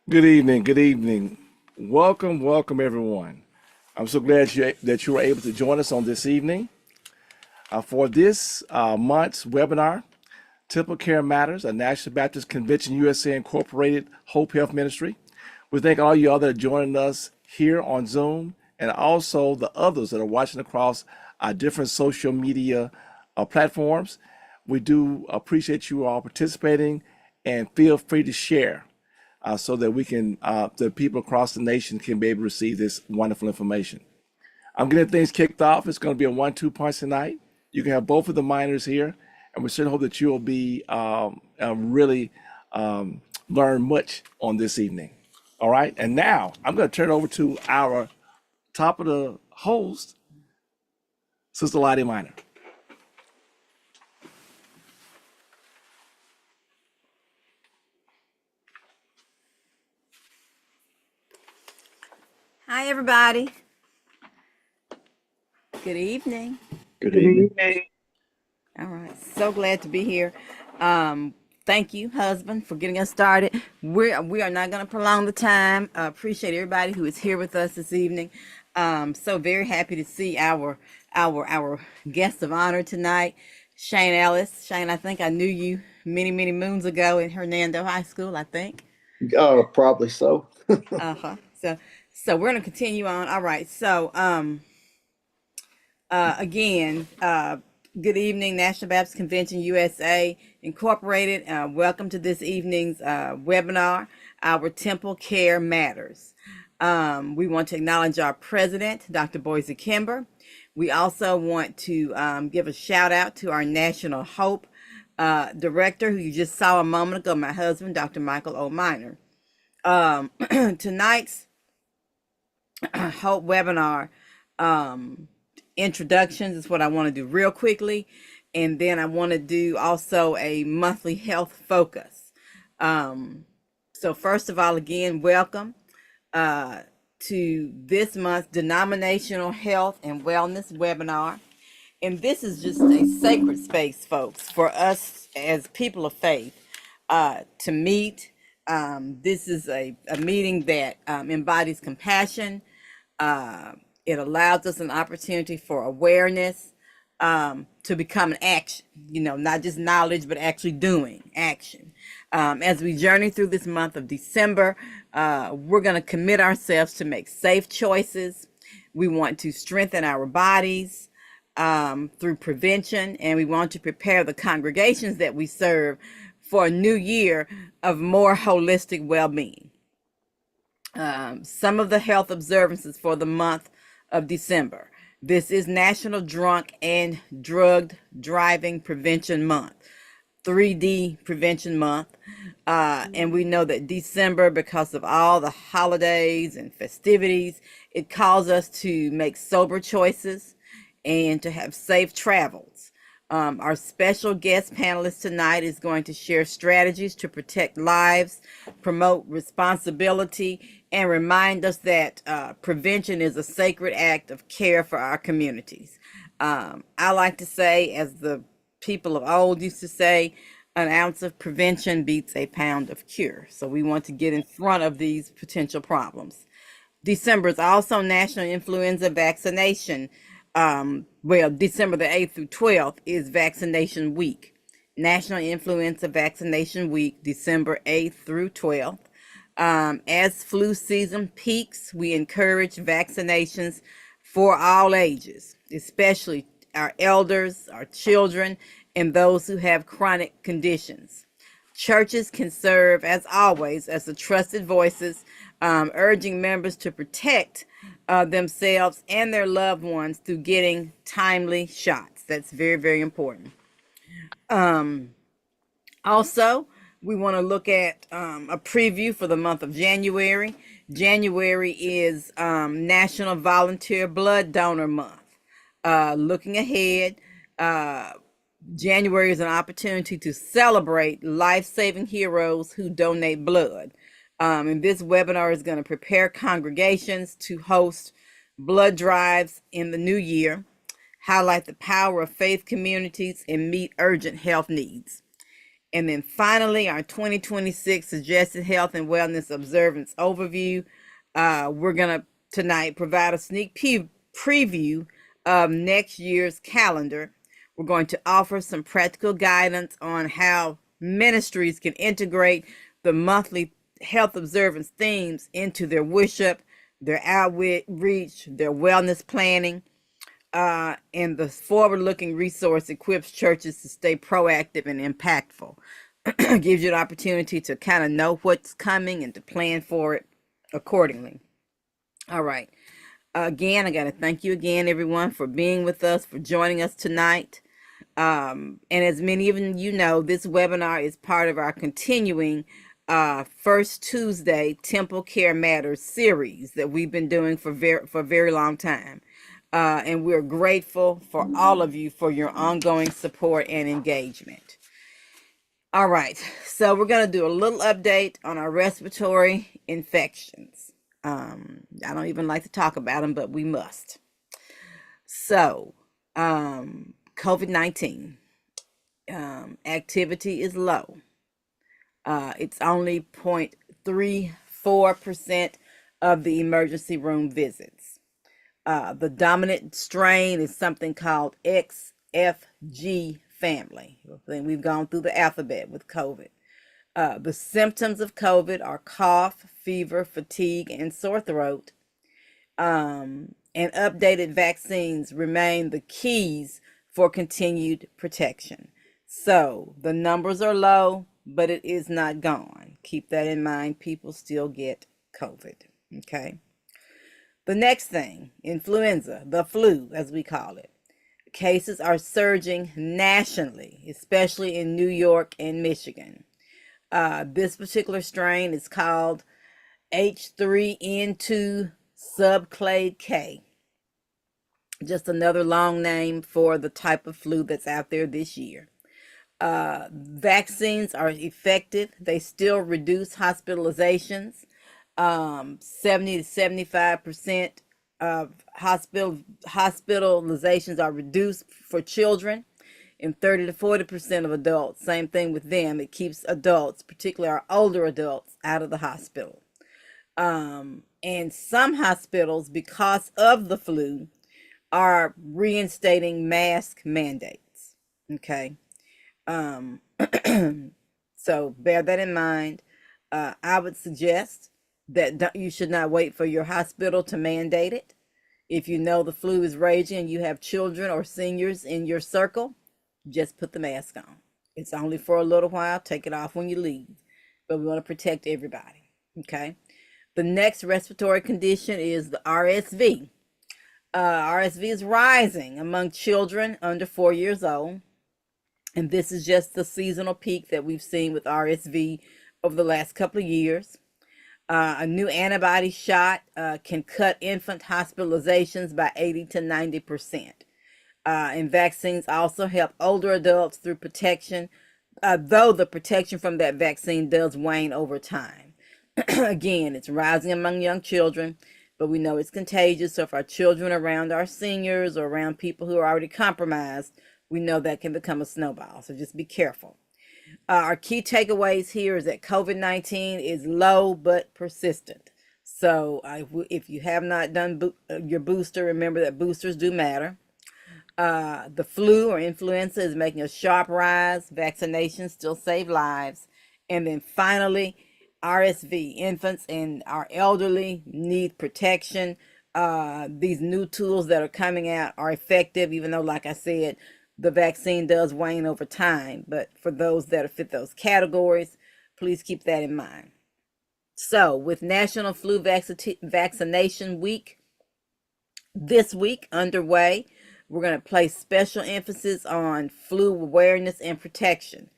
Good evening. Good evening. Welcome, welcome, everyone. I'm so glad that you were able to join us on this evening for this month's webinar, TempleCare Matters, a National Baptist Convention USA Incorporated Hope Health Ministry. We thank all you all that are joining us here on Zoom and also the others that are watching across our different social media platforms. We do appreciate you all participating and feel free to share so that the people across the nation can be able to receive this wonderful information. I'm getting things kicked off. It's going to be a 1-2 punch tonight. You can have both of the minors here, and we certainly hope that you will be really learn much on this evening. All right, and now I'm going to turn it over to our top of the host, Sister Lottie Minor. Hi, everybody. Good evening. Good evening. All right. So glad to be here. Thank you, husband, for getting us started. We are not going to prolong the time. Appreciate everybody who is here with us this evening. So very happy to see our guest of honor tonight, Shane Ellis. Shane, I think I knew you many moons ago in Hernando High School, I think. Probably so. Uh-huh. So we're gonna continue on. All right. So again, good evening, National Baptist Convention USA Incorporated. Welcome to this evening's webinar, our Temple Care Matters. We want to acknowledge our president, Dr. Boise Kimber. We also want to give a shout out to our National Hope director, who you just saw a moment ago, my husband, Dr. Michael O. Minor. Tonight's Hope webinar introductions is what I want to do real quickly, and then I want to do also a monthly health focus. So first of all, again, welcome to this month's denominational health and wellness webinar. And this is just a sacred space, folks, for us as people of faith to meet. This is a meeting that embodies compassion. It allows us an opportunity for awareness, to become an action, not just knowledge, but actually doing action. As we journey through this month of December, we're going to commit ourselves to make safe choices. We want to strengthen our bodies through prevention, and we want to prepare the congregations that we serve for a new year of more holistic well-being. Some of the health observances for the month of December. This is National Drunk and Drugged Driving Prevention Month, 3D Prevention Month. And we know that December, because of all the holidays and festivities, it calls us to make sober choices and to have safe travels. Our special guest panelist tonight is going to share strategies to protect lives, promote responsibility, and remind us that prevention is a sacred act of care for our communities. I like to say, as the people of old used to say, an ounce of prevention beats a pound of cure. So we want to get in front of these potential problems. December is also National Influenza Vaccination. December the 8th through 12th is Vaccination Week. National Influenza Vaccination Week, December 8th through 12th. As flu season peaks, we encourage vaccinations for all ages, especially our elders, our children, and those who have chronic conditions. Churches can serve, as always, as the trusted voices, urging members to protect themselves and their loved ones through getting timely shots. That's very, very important. Also, we want to look at a preview for the month of January. January is National Volunteer Blood Donor Month. Looking ahead, January is an opportunity to celebrate life-saving heroes who donate blood. And this webinar is going to prepare congregations to host blood drives in the new year, highlight the power of faith communities, and meet urgent health needs. And then finally, our 2026 Suggested Health and Wellness Observance Overview. We're going to tonight provide a sneak preview of next year's calendar. We're going to offer some practical guidance on how ministries can integrate the monthly health observance themes into their worship, their outreach, their wellness planning, and the forward-looking resource equips churches to stay proactive and impactful. Gives you an opportunity to kind of know what's coming and to plan for it accordingly. All right. Again, I got to thank you again, everyone, for being with us, for joining us tonight. And as many of you know, this webinar is part of our continuing First Tuesday TempleCare Matters series that we've been doing for a very long time. And we're grateful for all of you for your ongoing support and engagement. All right, so we're going to do a little update on our respiratory infections. I don't even like to talk about them, but we must. So, COVID-19 activity is low. It's only 0.34% of the emergency room visits. The dominant strain is something called XFG family. We've gone through the alphabet with COVID. The symptoms of COVID are cough, fever, fatigue, and sore throat. And updated vaccines remain the keys for continued protection. So the numbers are low, but it is not gone. Keep that in mind. People still get COVID. Okay. The next thing, influenza, the flu, as we call it. Cases are surging nationally, especially in New York and Michigan. This particular strain is called H3N2 subclade K. Just another long name for the type of flu that's out there this year. Vaccines are effective. They still reduce hospitalizations. 70 to 75% of hospitalizations are reduced for children, and 30 to 40% of adults. Same thing with them. It keeps adults, particularly our older adults, out of the hospital. And some hospitals, because of the flu, are reinstating mask mandates. Okay. So bear that in mind. I would suggest that you should not wait for your hospital to mandate it. If you know the flu is raging and you have children or seniors in your circle, just put the mask on. It's only for a little while. Take it off when you leave. But we want to protect everybody. Okay. The next respiratory condition is the RSV. RSV is rising among children under 4 years old. And this is just the seasonal peak that we've seen with RSV over the last couple of years. A new antibody shot can cut infant hospitalizations by 80 to 90%. And vaccines also help older adults through protection, though the protection from that vaccine does wane over time. Again, it's rising among young children, but we know it's contagious. So if our children are around our seniors or around people who are already compromised, we know that can become a snowball. So just be careful. Our key takeaways here is that COVID-19 is low but persistent. So if you have not done your booster, remember that boosters do matter. The flu or influenza is making a sharp rise. Vaccinations still save lives. And then finally, RSV, infants and our elderly need protection. These new tools that are coming out are effective, even though, like I said, the vaccine does wane over time. But for those that fit those categories, please keep that in mind. So, with National Flu Vaccination Week this week underway, we're going to place special emphasis on flu awareness and protection.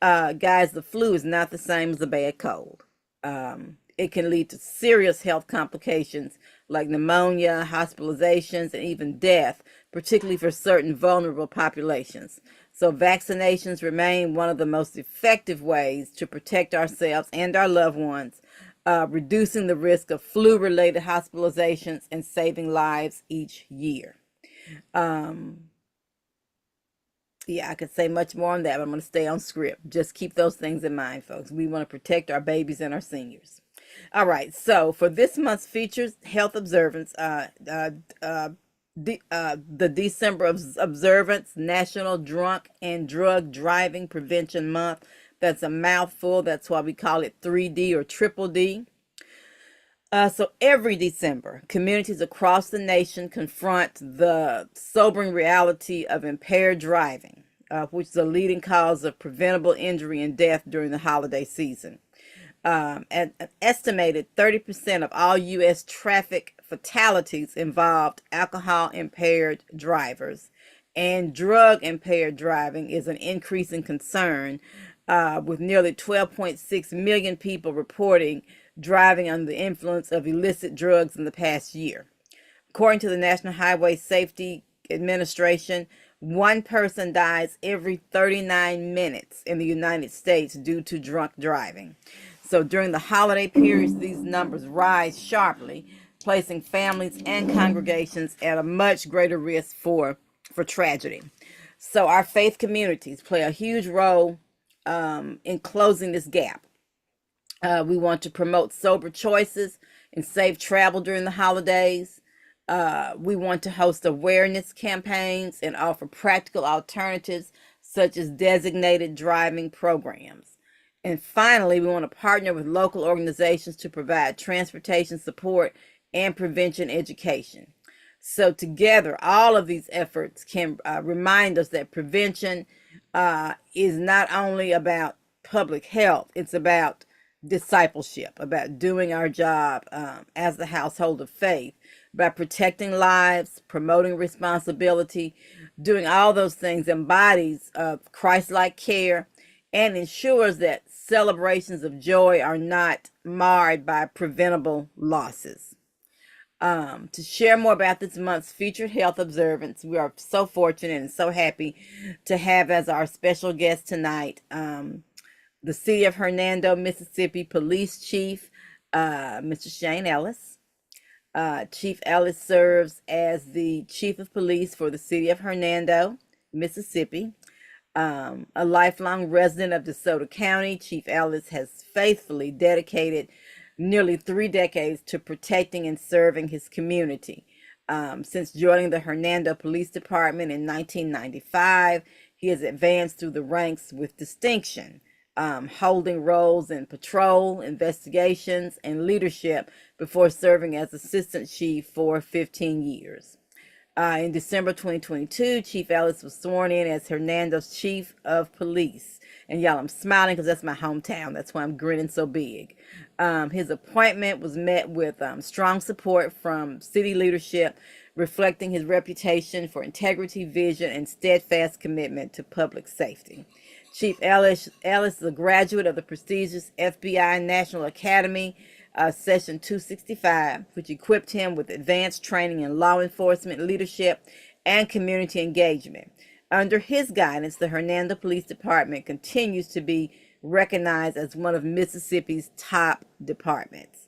Guys, the flu is not the same as a bad cold. It can lead to serious health complications like pneumonia, hospitalizations, and even death, particularly for certain vulnerable populations. So vaccinations remain one of the most effective ways to protect ourselves and our loved ones, reducing the risk of flu-related hospitalizations and saving lives each year. Yeah, I could say much more on that, but I'm going to stay on script. Just keep those things in mind, folks. We want to protect our babies and our seniors. All right, so for this month's features, health observance, the December observance, National Drunk and Drug Driving Prevention Month. That's a mouthful. That's why we call it 3D or triple D. So every December, communities across the nation confront the sobering reality of impaired driving, which is a leading cause of preventable injury and death during the holiday season. An estimated 30% of all U.S. traffic fatalities involved alcohol-impaired drivers, and drug-impaired driving is an increasing concern, with nearly 12.6 million people reporting driving under the influence of illicit drugs in the past year. According to the National Highway Safety Administration, one person dies every 39 minutes in the United States due to drunk driving. So during the holiday periods, these numbers rise sharply, placing families and congregations at a much greater risk for tragedy. So our faith communities play a huge role in closing this gap. We want to promote sober choices and safe travel during the holidays. We want to host awareness campaigns and offer practical alternatives such as designated driving programs. And finally, we want to partner with local organizations to provide transportation support and prevention education. So together, all of these efforts can remind us that prevention is not only about public health, it's about discipleship, about doing our job as the household of faith, by protecting lives, promoting responsibility. Doing all those things embodies Christ-like care and ensures that celebrations of joy are not marred by preventable losses. To share more about this month's featured health observance, we are so fortunate and so happy to have as our special guest tonight the City of Hernando, Mississippi Police Chief, Mr. Shane Ellis. Chief Ellis serves as the Chief of Police for the City of Hernando, Mississippi. A lifelong resident of DeSoto County, Chief Ellis has faithfully dedicated nearly 3 decades to protecting and serving his community. Since joining the Hernando Police Department in 1995, he has advanced through the ranks with distinction, holding roles in patrol, investigations, and leadership before serving as assistant chief for 15 years. In December 2022, Chief Ellis was sworn in as Hernando's Chief of Police. And y'all, I'm smiling because that's my hometown. That's why I'm grinning so big. His appointment was met with strong support from city leadership, reflecting his reputation for integrity, vision, and steadfast commitment to public safety. Chief Ellis is a graduate of the prestigious FBI National Academy, Session 265, which equipped him with advanced training in law enforcement leadership and community engagement. Under his guidance, the Hernando Police Department continues to be recognized as one of Mississippi's top departments.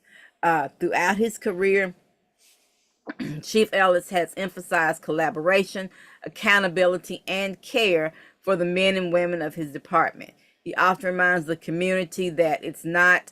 Throughout his career, Chief Ellis has emphasized collaboration, accountability, and care for the men and women of his department. He often reminds the community that it's not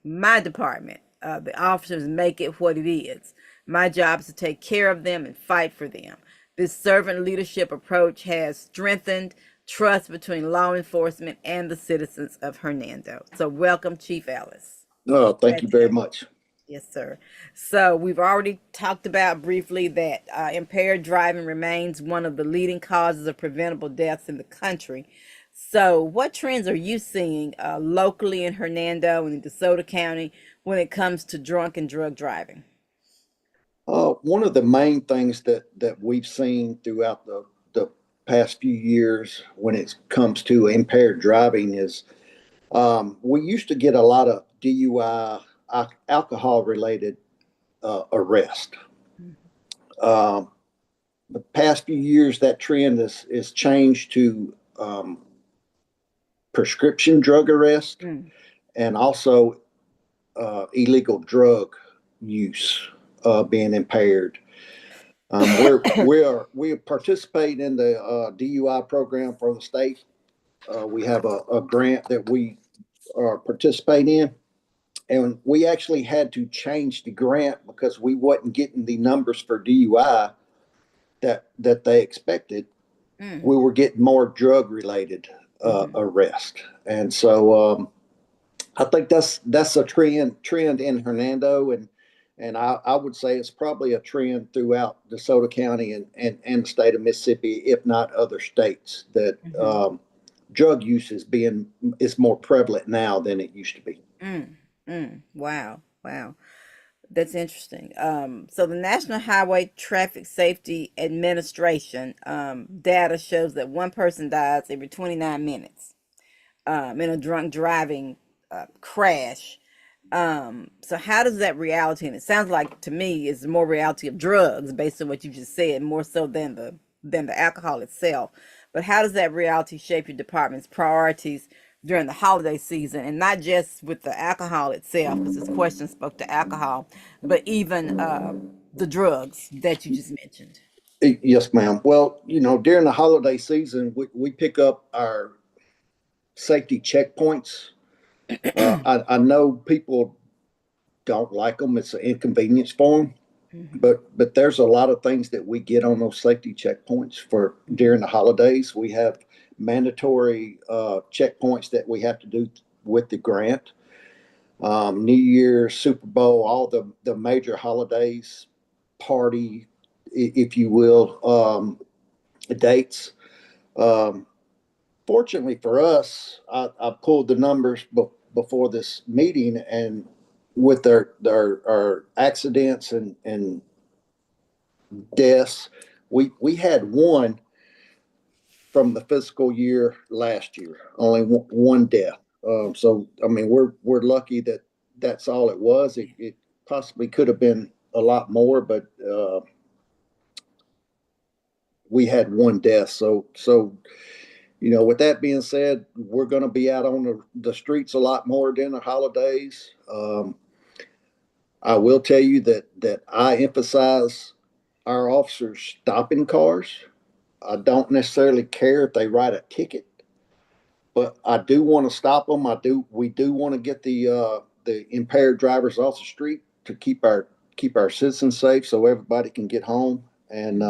my department. The officers make it what it is. My job is to take care of them and fight for them. This servant leadership approach has strengthened trust between law enforcement and the citizens of Hernando. So, welcome, Chief Ellis. Oh, thank Glad you to very have you. much. Yes, sir. So we've already talked about briefly that impaired driving remains one of the leading causes of preventable deaths in the country. So what trends are you seeing locally in Hernando and in DeSoto County when it comes to drunk and drug driving? One of the main things that we've seen throughout the past few years when it comes to impaired driving is we used to get a lot of DUI, alcohol related arrest. Um, the past few years, that trend is changed to prescription drug arrest Mm. and also illegal drug use being impaired. We participate in the DUI program for the state. We have a grant that we participate in, and we actually had to change the grant because we wasn't getting the numbers for DUI that they expected. Mm. We were getting more drug related Mhm. arrest, and so I think that's a trend in Hernando, and I would say it's probably a trend throughout DeSoto County and the state of Mississippi, if not other states, that Mhm. drug use is more prevalent now than it used to be. Mm. Mm. Wow. Wow. That's interesting. So the National Highway Traffic Safety Administration data shows that one person dies every 29 minutes in a drunk driving crash. So how does that reality, and it sounds like to me is more reality of drugs based on what you just said, more so than the alcohol itself. But how does that reality shape your department's priorities during the holiday season, and not just with the alcohol itself, because this question spoke to alcohol, but even the drugs that you just mentioned? Yes, ma'am. Well, during the holiday season, we pick up our safety checkpoints. I know people don't like them; it's an inconvenience for them. Mhm. But there's a lot of things that we get on those safety checkpoints for during the holidays. We have mandatory checkpoints that we have to do with the grant. New Year, Super Bowl, all the major holidays, party, if you will, dates. Um, Fortunately for us, I pulled the numbers before this meeting, and with our accidents and deaths, we had one from the fiscal year last year, only one death. So I mean, we're lucky that that's all it was. It possibly could have been a lot more, but we had one death. So with that being said, we're going to be out on the streets a lot more during the holidays. I will tell you that I emphasize our officers stopping cars. I don't necessarily care if they write a ticket, but I do want to stop them. We do want to get the impaired drivers off the street to keep our citizens safe, so everybody can get home. And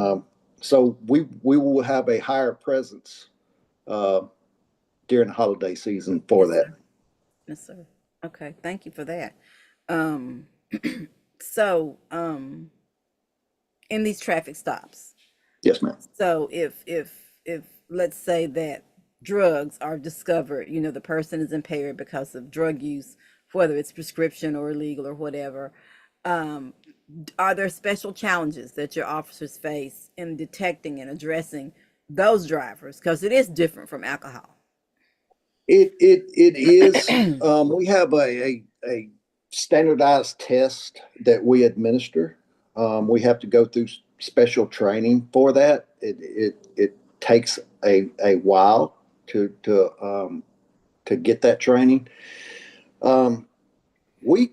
so we will have a higher presence uh, during the holiday season for Yes, that. sir. Yes, sir. Okay, thank you for that. Um, so in these traffic stops, Yes, ma'am. so if let's say that drugs are discovered, the person is impaired because of drug use, whether it's prescription or illegal or whatever. Um, are there special challenges that your officers face in detecting and addressing those drivers? Because it is different from alcohol. It is. We have a standardized test that we administer. We have to go through special training for that. It takes a while to get that training. Um, we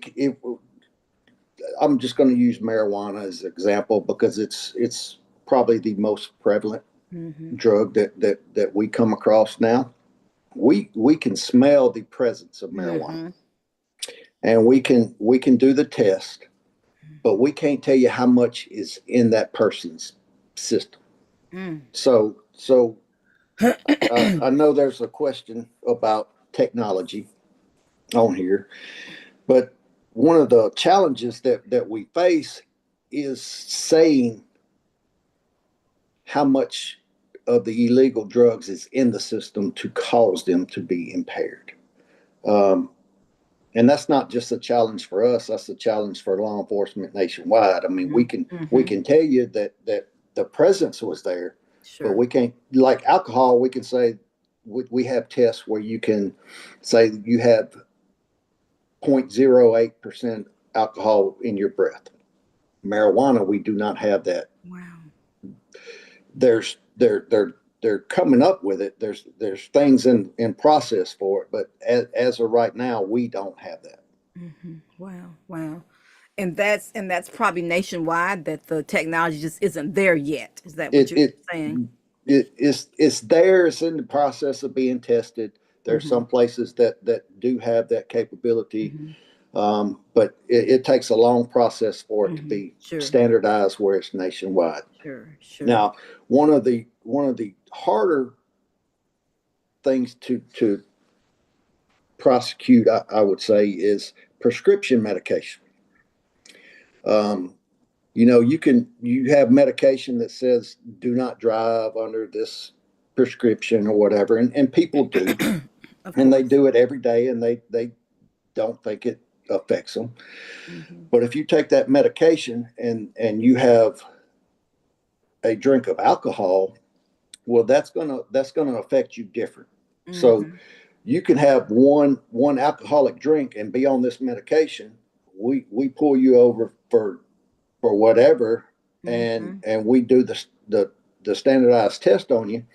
I'm just going to use marijuana as an example because it's probably the most prevalent Mm-hmm. drug that we come across now. We can smell the presence of marijuana, Mm-hmm. and we can do the test, but we can't tell you how much is in that person's system. So I know there's a question about technology on here, but one of the challenges that we face is saying how much of the illegal drugs is in the system to cause them to be impaired. Um, and that's not just a challenge for us; that's a challenge for law enforcement nationwide. I mean, Mm-hmm. we can tell you that the presence was there, but Sure. we can't, like alcohol. We can say we have tests where you can say you have 0.08% alcohol in your breath. Marijuana, we do not have that. Wow. There's they're coming up with it. There's things in process for it, but as of right now, we don't have that. Mm-hmm. Wow. Wow. And that's probably nationwide that the technology just isn't there yet. Is that what It you're it saying? it's there. It's in the process of being tested. There's Mm-hmm. some places that do have that capability, Mm-hmm. but it takes a long process for it to Mm-hmm. be Sure. standardized where it's nationwide. Sure. Sure. Now, one of the harder things to prosecute, I would say, is prescription medication. Um, you have medication that says do not drive under this prescription or whatever, and people do, Of and they course. do it every day, and they don't think it affects them. Mm-hmm. But if you take that medication and you have a drink of alcohol, well, that's gonna affect you different. So Mm-hmm. you can have one alcoholic drink and be on this medication. We pull you over for whatever, and Mm-hmm. we do the standardized test on you,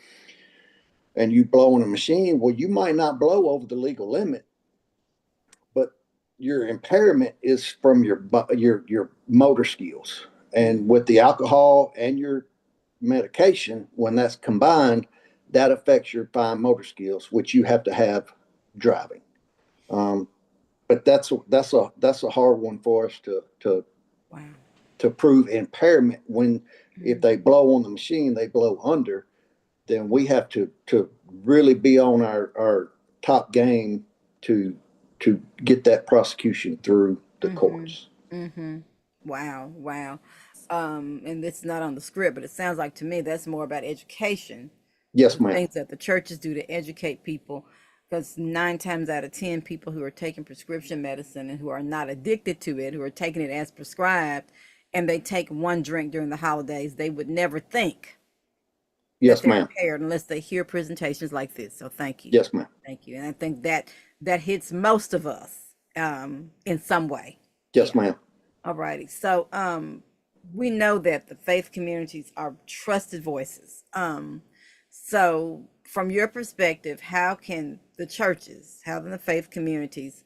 and you blow on a machine. Well, you might not blow over the legal limit, but your impairment is from your motor skills, and with the alcohol and your medication, when that's combined, that affects your fine motor skills, which you have to have driving. Um, but that's a hard one for us Wow. to prove impairment. When if Mm-hmm. they blow on the machine, they blow under, then we have to really be on our top game to get that prosecution through the Mm-hmm. courts. Mm-hmm. Wow. Wow. And it's not on the script, but it sounds like to me that's more about education, Yes, the ma'am. things that the churches do to educate people. Because 9 times out of 10, people who are taking prescription medicine and who are not addicted to it, who are taking it as prescribed, and they take one drink during the holidays, they would never think that Yes, they're ma'am. impaired unless they hear presentations like this. So thank you. Yes, ma'am. Thank you. And I think that hits most of us in some way. Yes, Yeah. ma'am. All righty. So we know that the faith communities are trusted voices. So from your perspective, how can the churches, how can the faith communities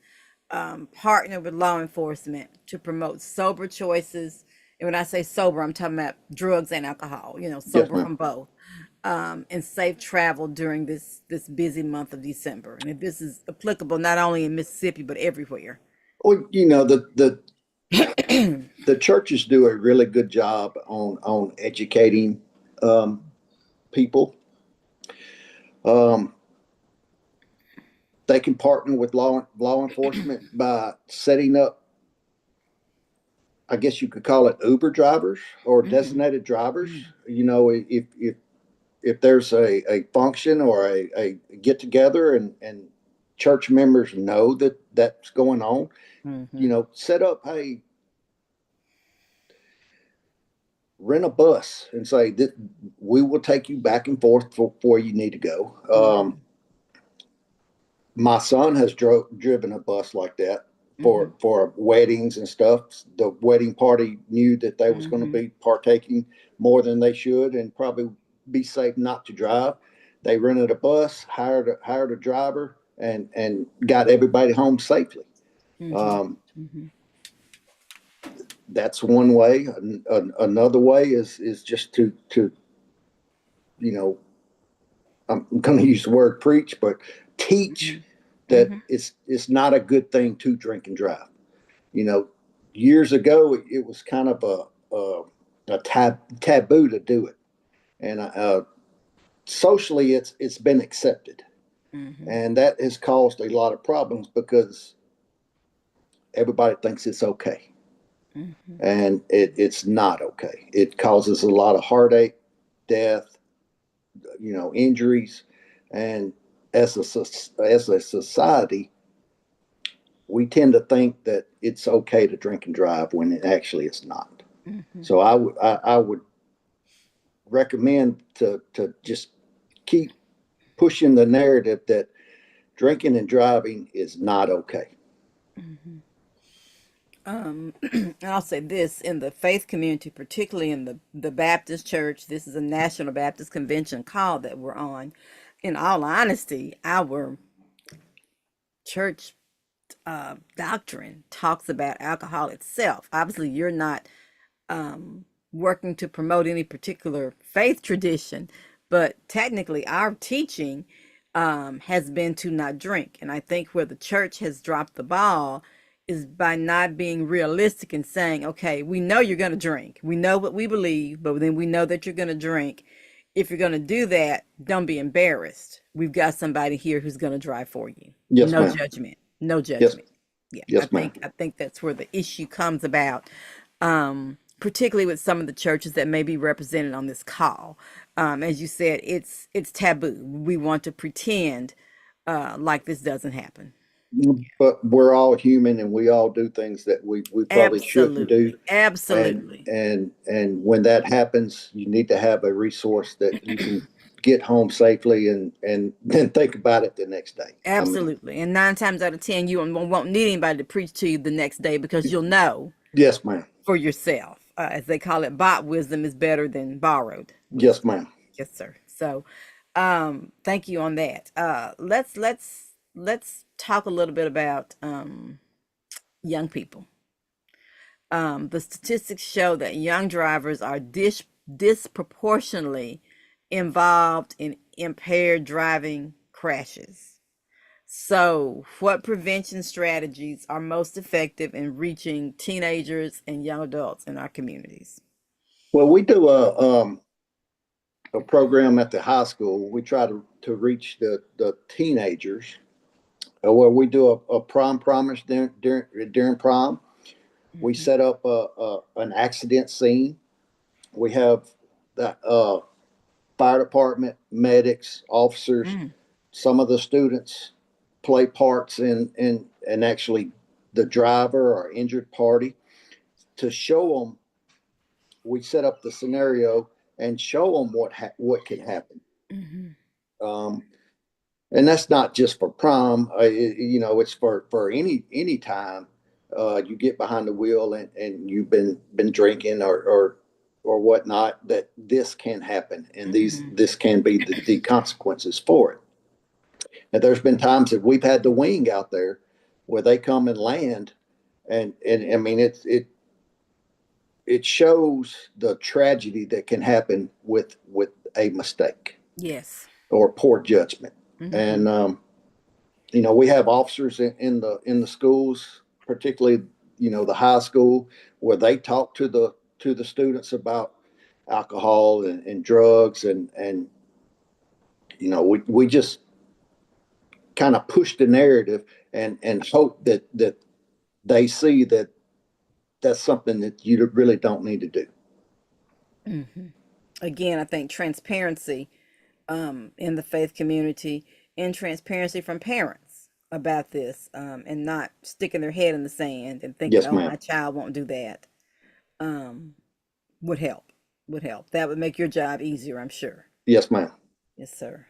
partner with law enforcement to promote sober choices? And when I say sober, I'm talking about drugs and alcohol, Yes, sober ma'am. from both, and safe travel during this busy month of December. And if this is applicable not only in Mississippi, but everywhere. Well, the churches do a really good job on educating um, people. Um, they can partner with law enforcement by setting up, I guess you could call it Uber drivers or Mm-hmm. designated drivers. If there's a function or a get together, and church members know that that's going on, Mm-hmm. set up, hey, rent a bus and say that we will take you back and forth for where you need to go. Mm-hmm. My son has driven a bus like that Mm-hmm. for weddings and stuff. The wedding party knew that they was going to Mm-hmm. be partaking. more than they should and probably be safe not to drive. They rented a bus, hired a driver, and got everybody home safely. Mm-hmm. Um, Mm-hmm. that's one way. Another way is just to you know I'm going to use the word preach, but teach that Mm-hmm. it's not a good thing to drink and drive. You know, years ago it was kind of a taboo to do it, and socially it's been accepted, Mm-hmm. and that has caused a lot of problems because everybody thinks it's okay, Mm-hmm. and it's not okay. It causes a lot of heartache, death, injuries, and as a society, we tend to think that it's okay to drink and drive when it actually is not. Mm-hmm. So I would recommend to just keep pushing the narrative that drinking and driving is not okay. Mm-hmm. And I'll say this in the faith community, particularly in the Baptist church, this is a National Baptist Convention call that we're on. In all honesty, our church doctrine talks about alcohol itself. Obviously, you're not working to promote any particular faith tradition, but technically, our teaching has been to not drink. And I think where the church has dropped the ball is by not being realistic and saying, okay, we know you're going to drink. We know what we believe, but then we know that you're going to drink. If you're going to do that, don't be embarrassed. We've got somebody here who's going to drive for you. Yes, No ma'am. judgment. No Yes, judgment. Yeah, I yes, ma'am. think I think that's where the issue comes about, particularly with some of the churches that may be represented on this call. As you said, it's taboo. We want to pretend like this doesn't happen. But we're all human, and we all do things that we probably shouldn't do. Absolutely, And absolutely, and when that happens, you need to have a resource that you can get home safely and then think about it the next day. I mean, absolutely. And 9 times out of 10, you won't need anybody to preach to you the next day because you'll know yes, ma'am. for yourself. As they call it, bought wisdom is better than borrowed Yes, wisdom. ma'am. Yes, sir. So, thank you on that. Let's talk a little bit about young people. The statistics show that young drivers are disproportionately involved in impaired driving crashes. So, what prevention strategies are most effective in reaching teenagers and young adults in our communities? Well, we do a program at the high school. We try to reach the teenagers, where we do a prom promise during prom. We Mm-hmm. set up an accident scene. We have the fire department, medics, officers. Mm-hmm. Some of the students play parts in actually the driver or injured party to show them. We set up the scenario and show them what can happen. Mm-hmm. Um, and that's not just for prom. It's for any time you get behind the wheel and you've been drinking or whatnot. That this can happen, and Mm-hmm. this can be the consequences for it. And there's been times that we've had the wing out there where they come and land, and I mean it shows the tragedy that can happen with a mistake Yes. or poor judgment. Mm-hmm. And we have officers in the schools, particularly the high school, where they talk to the students about alcohol and drugs, and we just kind of push the narrative and hope that they see that that's something that you really don't need to do. Mm-hmm. Again, I think transparency in the faith community and transparency from parents about this, and not sticking their head in the sand and thinking, Yes, oh, ma'am. my child won't do that, um, would help. Would help. That would make your job easier, I'm sure. Yes, ma'am. Yes, sir.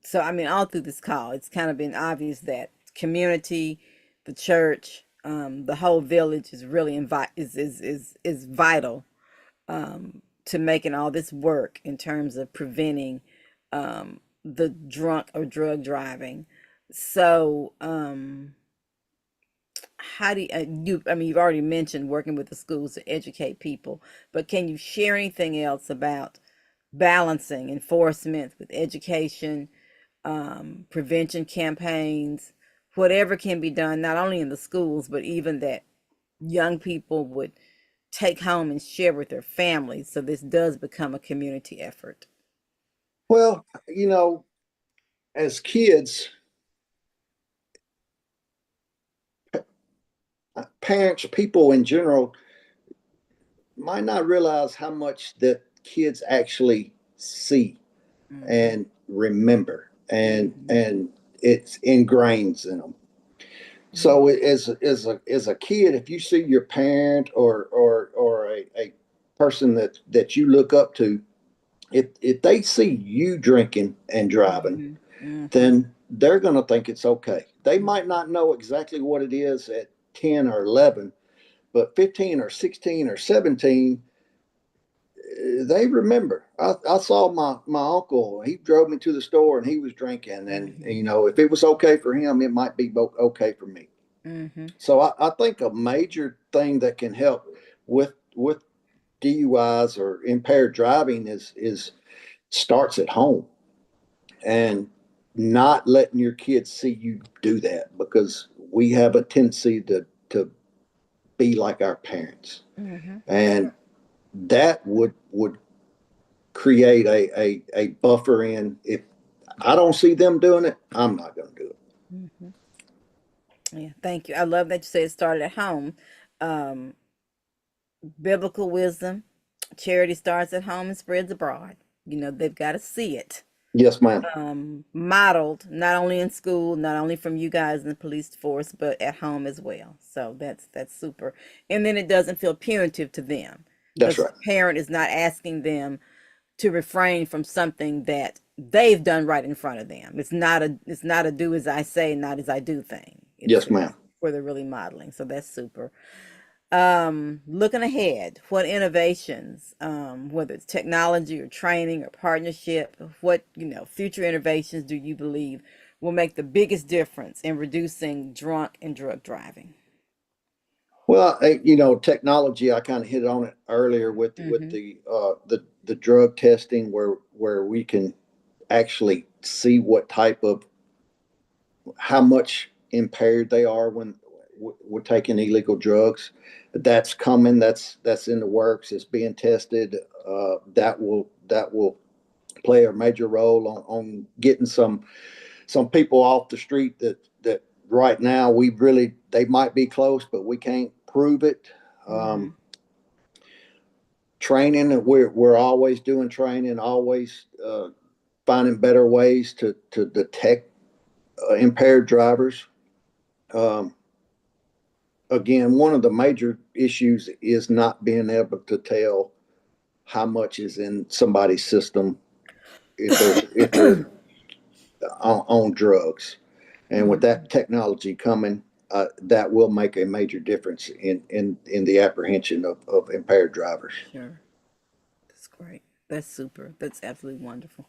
So I mean, all through this call, it's kind of been obvious that community, the church, The whole village is really is vital to making all this work in terms of preventing the drunk or drug driving. So, how do I mean, you've already mentioned working with the schools to educate people, but can you share anything else about balancing enforcement with education, prevention campaigns, whatever can be done, not only in the schools, but even that young people would take home and share with their families so this does become a community effort? Well, as kids, parents, people in general might not realize how much that kids actually see Mm-hmm. and remember, and Mm-hmm. and it's ingrained in them. Mm-hmm. So as a kid, if you see your parent or a person that you look up to, if they see you drinking and driving, Mm-hmm. Mm-hmm. then they're going to think it's okay. They Mm-hmm. might not know exactly what it is at 10 or 11, but 15 or 16 or 17, they remember. I saw my uncle. He drove me to the store and he was drinking. And, Mm-hmm. if it was okay for him, it might be okay for me. Mm-hmm. So I think a major thing that can help with DUIs or impaired driving is starts at home, and not letting your kids see you do that, because we have a tendency to be like our parents, Mm-hmm. and that would create a buffer in, if I don't see them doing it, I'm not going to do it. Mm-hmm. Yeah, thank you. I love that you say it started at home. Um, Biblical wisdom, charity starts at home and spreads abroad. They've got to see it Yes, ma'am. modeled not only in school, not only from you guys in the police force, but at home as well. So that's super. And then it doesn't feel punitive to them That's because right. the parent is not asking them to refrain from something that they've done right in front of them. It's not a do as I say, not as I do thing. It's Yes, ma'am. where they're really modeling. So that's super. Looking ahead, what innovations, whether it's technology or training or partnership, what, future innovations do you believe will make the biggest difference in reducing drunk and drug driving? Well, technology. I kind of hit on it earlier with Mm-hmm. the drug testing, where we can actually see what type of, how much impaired they are when we're taking illegal drugs. That's coming. That's in the works. It's being tested. That will play a major role on getting some people off the street that right now they might be close, but we can't prove it. Mm-hmm. Um, Training, we're always doing training, always finding better ways to detect impaired drivers. Um, Again, one of the major issues is not being able to tell how much is in somebody's system if they're on drugs. And with Mm-hmm. that technology coming, that will make a major difference in the apprehension of impaired drivers. Sure. That's great. That's super. That's absolutely wonderful.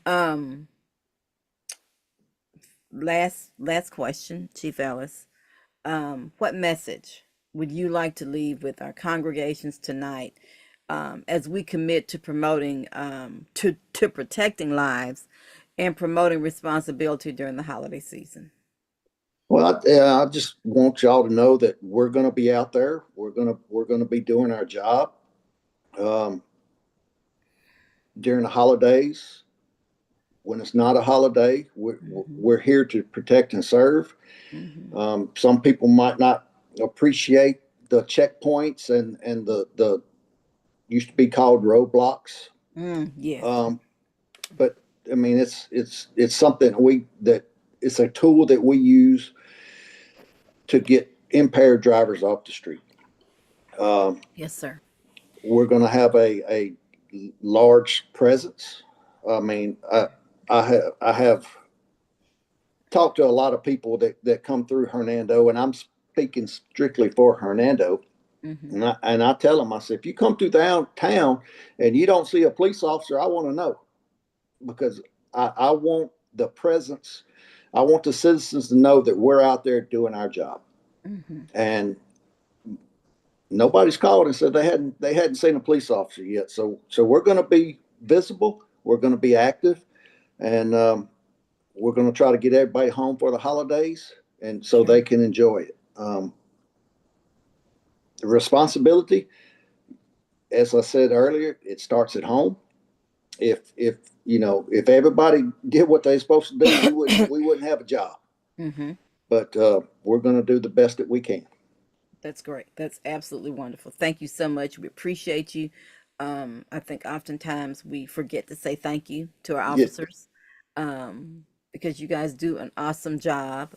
Um, last question, Chief Ellis. What message would you like to leave with our congregations tonight, as we commit to promoting, to protecting lives and promoting responsibility during the holiday season? Well, I just want y'all to know that we're going to be out there. We're going to be doing our job um, during the holidays. When it's not a holiday, Mm-hmm. we're here to protect and serve. Mm-hmm. Some people might not appreciate the checkpoints and the used to be called roadblocks. Yes. Um, but I mean, it's something that it's a tool that we use to get impaired drivers off the street. Um, Yes, sir. we're going to have a large presence. I mean, I have talked to a lot of people that come through Hernando, and speaking strictly for Hernando. Mm-hmm. And I tell them, I said, if you come through downtown and you don't see a police officer, I want to know, because I want the presence. I want the citizens to know that we're out there doing our job. Mm-hmm. And nobody's called and said they hadn't seen a police officer yet. So we're going to be visible. We're going to be active, and we're going to try to get everybody home for the holidays, and so Sure. they can enjoy it. The responsibility, as I said earlier, it starts at home. If if everybody did what they're supposed to do, we wouldn't have a job. Mm-hmm. But we're going to do the best that we can. That's great. That's absolutely wonderful. Thank you so much. We appreciate you. I think oftentimes we forget to say thank you to our Yeah, officers, because you guys do an awesome job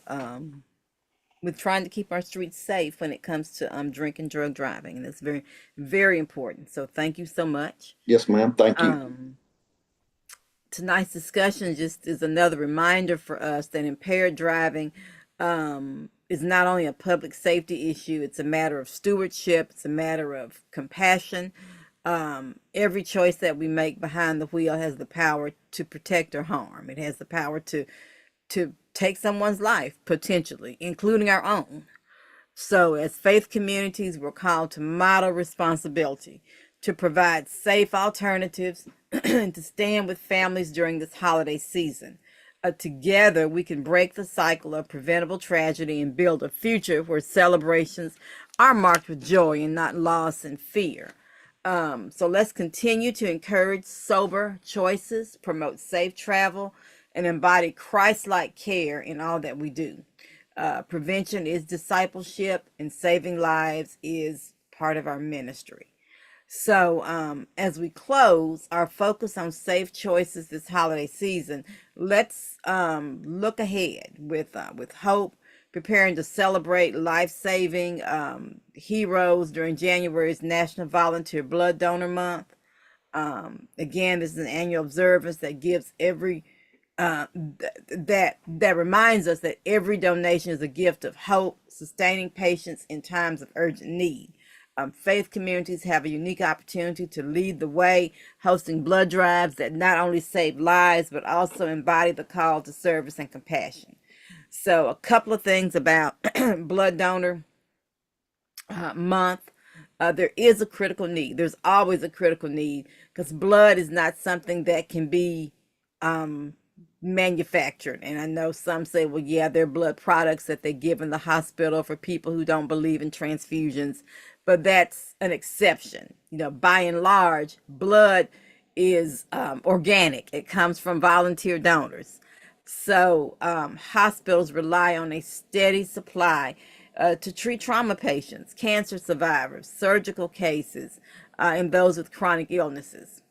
with trying to keep our streets safe when it comes to drink and drug driving. And that's very, very important. So thank you so much. yes, ma'am. Thank you. Um, Tonight's discussion just is another reminder for us that impaired driving is not only a public safety issue, it's a matter of stewardship, it's a matter of compassion. Every choice that we make behind the wheel has the power to protect or harm. It has the power to take someone's life, potentially, including our own. So, as faith communities, we're called to model responsibility, to provide safe alternatives, and to stand with families during this holiday season. Together, we can break the cycle of preventable tragedy and build a future where celebrations are marked with joy and not loss and fear. So let's continue to encourage sober choices, promote safe travel, and embody Christ-like care in all that we do. Prevention is discipleship, and saving lives is part of our ministry. So, as we close our focus on safe choices this holiday season, let's look ahead with hope, preparing to celebrate life-saving heroes during January's National Volunteer Blood Donor Month. Again, this is an annual observance that gives every that reminds us that every donation is a gift of hope, sustaining patience in times of urgent need. Faith communities have a unique opportunity to lead the way, hosting blood drives that not only save lives but also embody the call to service and compassion. So, a couple of things about blood donor month. There is a critical need. There's always a critical need because blood is not something that can be um, manufactured. And I know some say, well, yeah, they're blood products that they give in the hospital for people who don't believe in transfusions, but that's an exception. By and large, blood is organic. It comes from volunteer donors. So hospitals rely on a steady supply to treat trauma patients, cancer survivors, surgical cases, and those with chronic illnesses.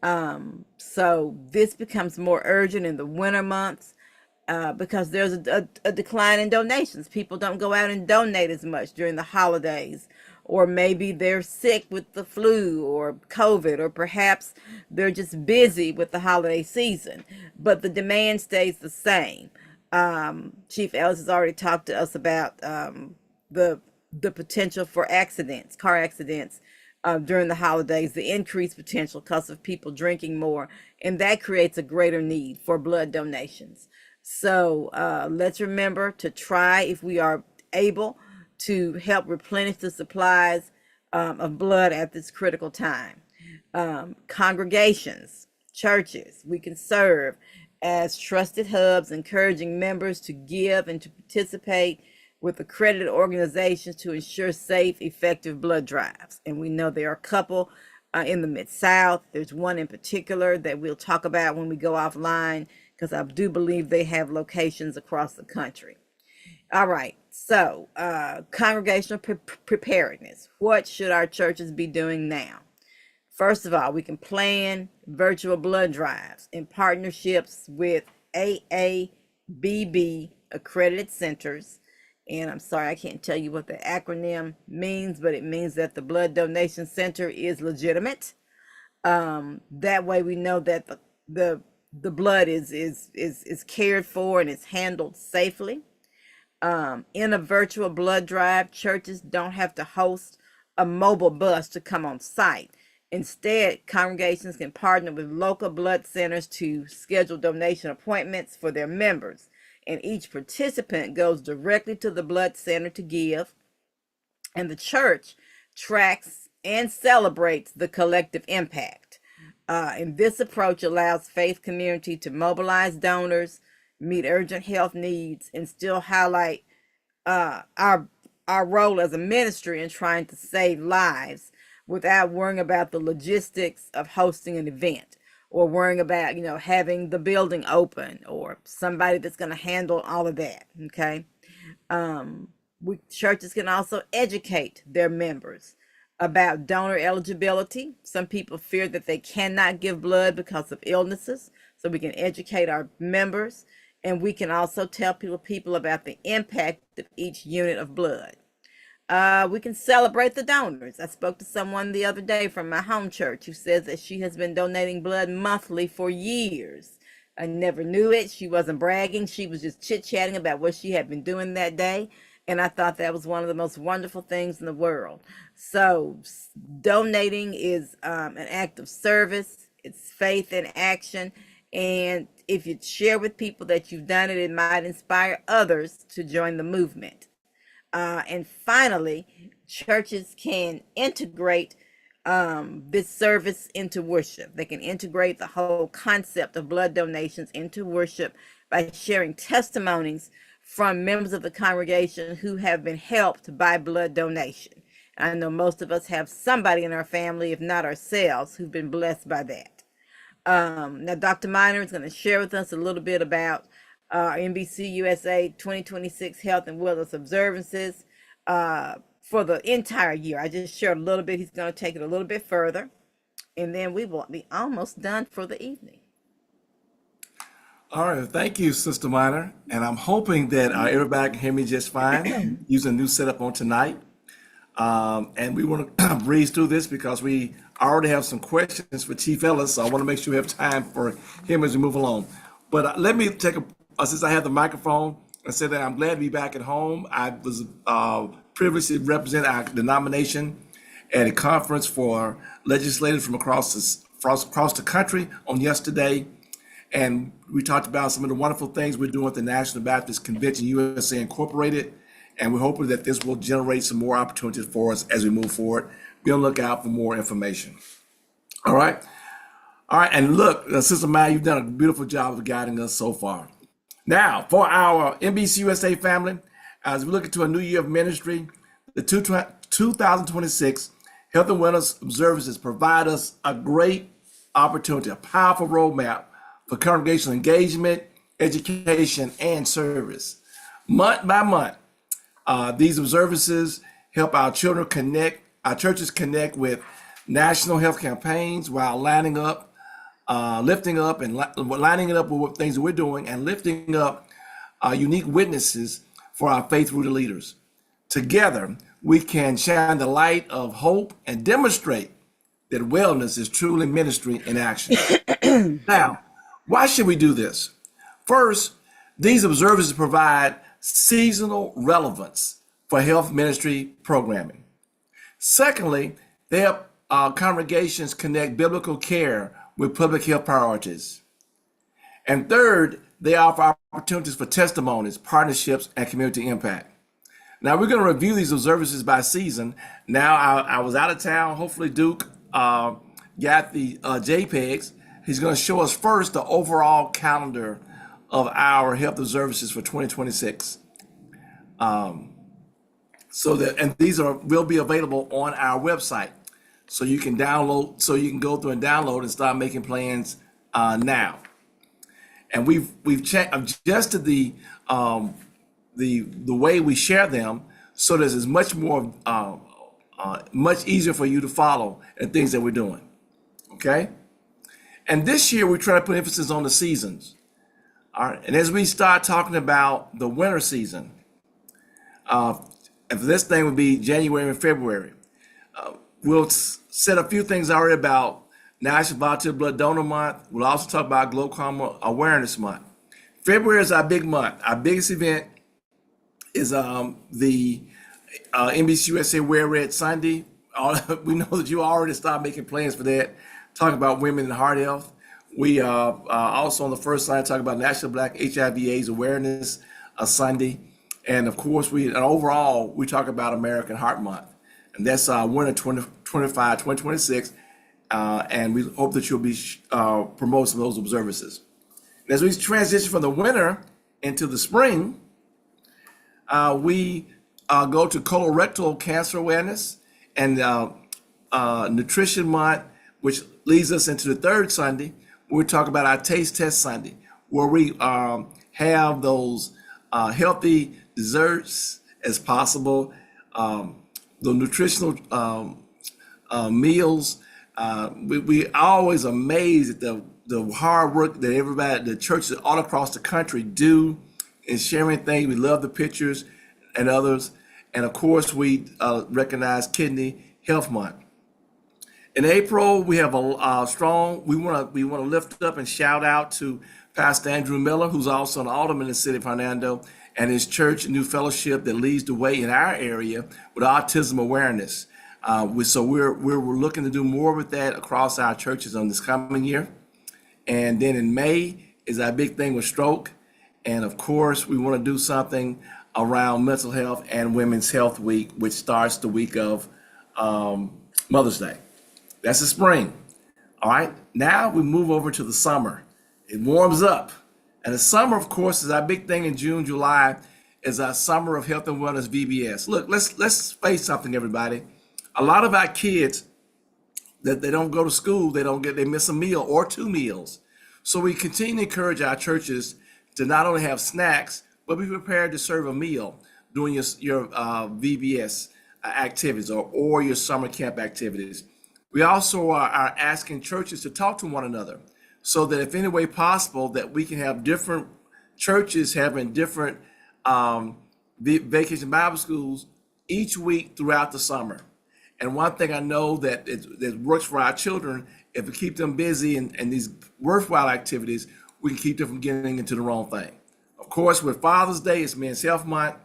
So this becomes more urgent in the winter months because there's a decline in donations. People don't go out and donate as much during the holidays, or maybe they're sick with the flu or COVID, or perhaps they're just busy with the holiday season, but the demand stays the same. Chief Ellis has already talked to us about the the potential for accidents, car accidents during the holidays, the increased potential because of people drinking more, and that creates a greater need for blood donations. So let's remember to try, if we are able, to help replenish the supplies of blood at this critical time. Congregations, churches, we can serve as trusted hubs, encouraging members to give and to participate with accredited organizations to ensure safe, effective blood drives. And we know there are a couple in the Mid-South. There's one in particular that we'll talk about when we go offline, because I do believe they have locations across the country. All right, so congregational preparedness. What should our churches be doing now? First of all, we can plan virtual blood drives in partnerships with AABB accredited centers. And I'm sorry, I can't tell you what the acronym means, but it means that the blood donation center is legitimate. That way we know that the blood is cared for and is handled safely. In a virtual blood drive, churches don't have to host a mobile bus to come on site. Instead, congregations can partner with local blood centers to schedule donation appointments for their members, and each participant goes directly to the blood center to give, and the church tracks and celebrates the collective impact. And this approach allows faith community to mobilize donors, meet urgent health needs, and still highlight uh, our our role as a ministry in trying to save lives without worrying about the logistics of hosting an event, or worrying about having the building open, or somebody that's going to handle all of that. Okay. Churches can also educate their members about donor eligibility. Some people fear that they cannot give blood because of illnesses, so we can educate our members, and we can also tell people about the impact of each unit of blood. We can celebrate the donors. I spoke to someone the other day from my home church who says that she has been donating blood monthly for years. I never knew it. She wasn't bragging. She was just chit-chatting about what she had been doing that day. And I thought that was one of the most wonderful things in the world. So donating is an act of service. It's faith in action. And if you share with people that you've done it, it might inspire others to join the movement. And finally, churches can integrate this service into worship. They can integrate the whole concept of blood donations into worship by sharing testimonies from members of the congregation who have been helped by blood donation. I know most of us have somebody in our family, if not ourselves, who've been blessed by that. Now, Dr. Miner is going to share with us a little bit about NBC USA 2026 Health and Wellness Observances for the entire year. I just shared a little bit. He's going to take it a little bit further, and then we will be almost done for the evening. All right, thank you, Sister Minor. And I'm hoping that everybody can hear me just fine using a new setup on tonight. And we want to breeze through this because we already have some questions for Chief Ellis. So I want to make sure we have time for him as we move along. But let me take since I have the microphone, and say that I'm glad to be back at home. I was privileged to represent our denomination at a conference for legislators from across the country on yesterday. And we talked about some of the wonderful things we're doing at the National Baptist Convention USA Incorporated. And we're hoping that this will generate some more opportunities for us as we move forward. Be on the lookout for more information. All right. All right. And look, Sister Maya, you've done a beautiful job of guiding us so far. Now, for our NBC USA family, as we look into a new year of ministry, the 2026 Health and Wellness Observances provide us a great opportunity, a powerful roadmap for congregational engagement, education, and service. Month by month, these observances help our churches connect with national health campaigns while lifting it up with what things that we're doing and lifting up unique witnesses for our faith-rooted leaders. Together, we can shine the light of hope and demonstrate that wellness is truly ministry in action. Now, why should we do this? First, these observances provide seasonal relevance for health ministry programming. Secondly, they help congregations connect biblical care with public health priorities. And third, they offer opportunities for testimonies, partnerships, and community impact. Now, we're going to review these observances by season. Now, I was out of town. Hopefully, Duke got the JPEGs. He's going to show us first the overall calendar of our health observances for 2026. And these will be available on our website. So you can go through and download and start making plans now. And we've adjusted the way we share them so that it's much more much easier for you to follow and things that we're doing. Okay. And this year we try to put emphasis on the seasons. All right. And as we start talking about the winter season, and for this thing would be January and February. We'll set a few things already about National Volunteer Blood Donor Month. We'll also talk about Glaucoma Awareness Month. February is our big month. Our biggest event is the NBC USA Wear Red Sunday. We know that you already started making plans for that. Talking about women and heart health. We also on the first line talk about National Black HIV/AIDS Awareness Sunday, and of course and overall we talk about American Heart Month, and that's winter 2025, 2026, and we hope that you'll be promoting some of those observances. And as we transition from the winter into the spring, we go to colorectal cancer awareness and nutrition month, which leads us into the third Sunday. We talk about our Taste Test Sunday, where we have those healthy desserts as possible, the nutritional meals. We always amazed at the hard work that everybody, the churches all across the country do in sharing things. We love the pictures and others. And of course, we recognize Kidney Health Month. In April, we have a strong. We want to lift up and shout out to Pastor Andrew Miller, who's also an alderman in the city of Hernando, and his church, New Fellowship, that leads the way in our area with autism awareness. We're looking to do more with that across our churches on this coming year. And then in May is our big thing with stroke, and of course, we want to do something around mental health and Women's Health Week, which starts the week of Mother's Day. That's the spring. All right. Now we move over to the summer. It warms up. And the summer, of course, is our big thing in June, July, is our Summer of Health and Wellness VBS. Look, let's face something, everybody. A lot of our kids that they don't go to school, they miss a meal or two meals. So we continue to encourage our churches to not only have snacks, but be prepared to serve a meal during your VBS activities or your summer camp activities. We also are asking churches to talk to one another so that if any way possible that we can have different churches having different vacation Bible schools each week throughout the summer. And one thing I know that works for our children, if we keep them busy and these worthwhile activities, we can keep them from getting into the wrong thing. Of course, with Father's Day, it's Men's Health Month,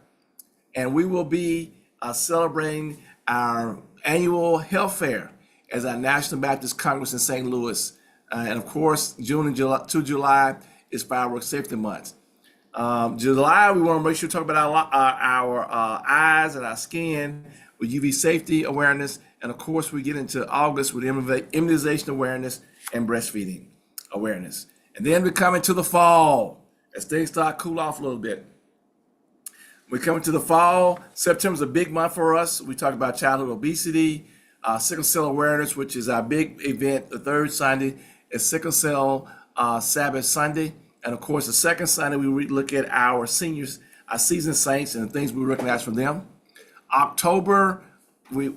and we will be celebrating our annual health fair as our National Baptist Congress in St. Louis. And of course, June and July is Fireworks Safety Month. July, we want to make sure to talk about our eyes and our skin with UV safety awareness. And of course, we get into August with immunization awareness and breastfeeding awareness. And then we come into the fall as things start to cool off a little bit. We're coming to the fall. September's a big month for us. We talk about childhood obesity, sickle cell awareness, which is our big event. The third Sunday is Sickle Cell Sabbath Sunday. And of course, the second Sunday, we look at our seniors, our seasoned saints, and the things we recognize from them. October, we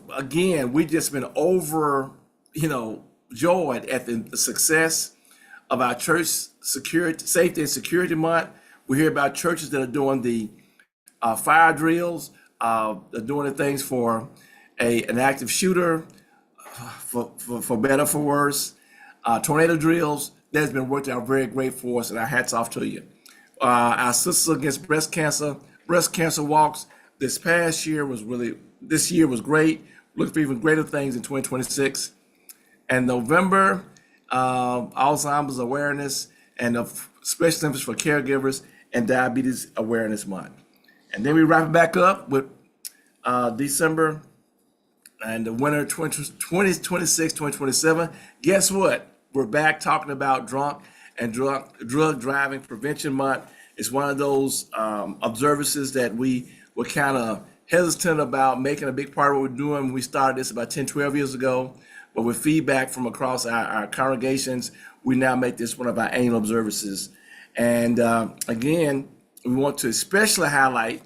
just been joyed at the success of our church safety and security month. We hear about churches that are doing the fire drills, they're doing the things for an active shooter, for better, for worse, tornado drills. That has been working out very great for us, and our hats off to you. Our Sisters Against breast cancer walks this year was great. Look for even greater things in 2026. And November, Alzheimer's awareness and special emphasis for caregivers and diabetes awareness month. And then we wrap it back up with December and the winter 2026, 2027. Guess what? We're back talking about drug driving prevention month. It's one of those observances that we were kind of hesitant about making a big part of what we're doing when we started this about 10, 12 years ago. But with feedback from across our congregations, we now make this one of our annual observances. And again, we want to especially highlight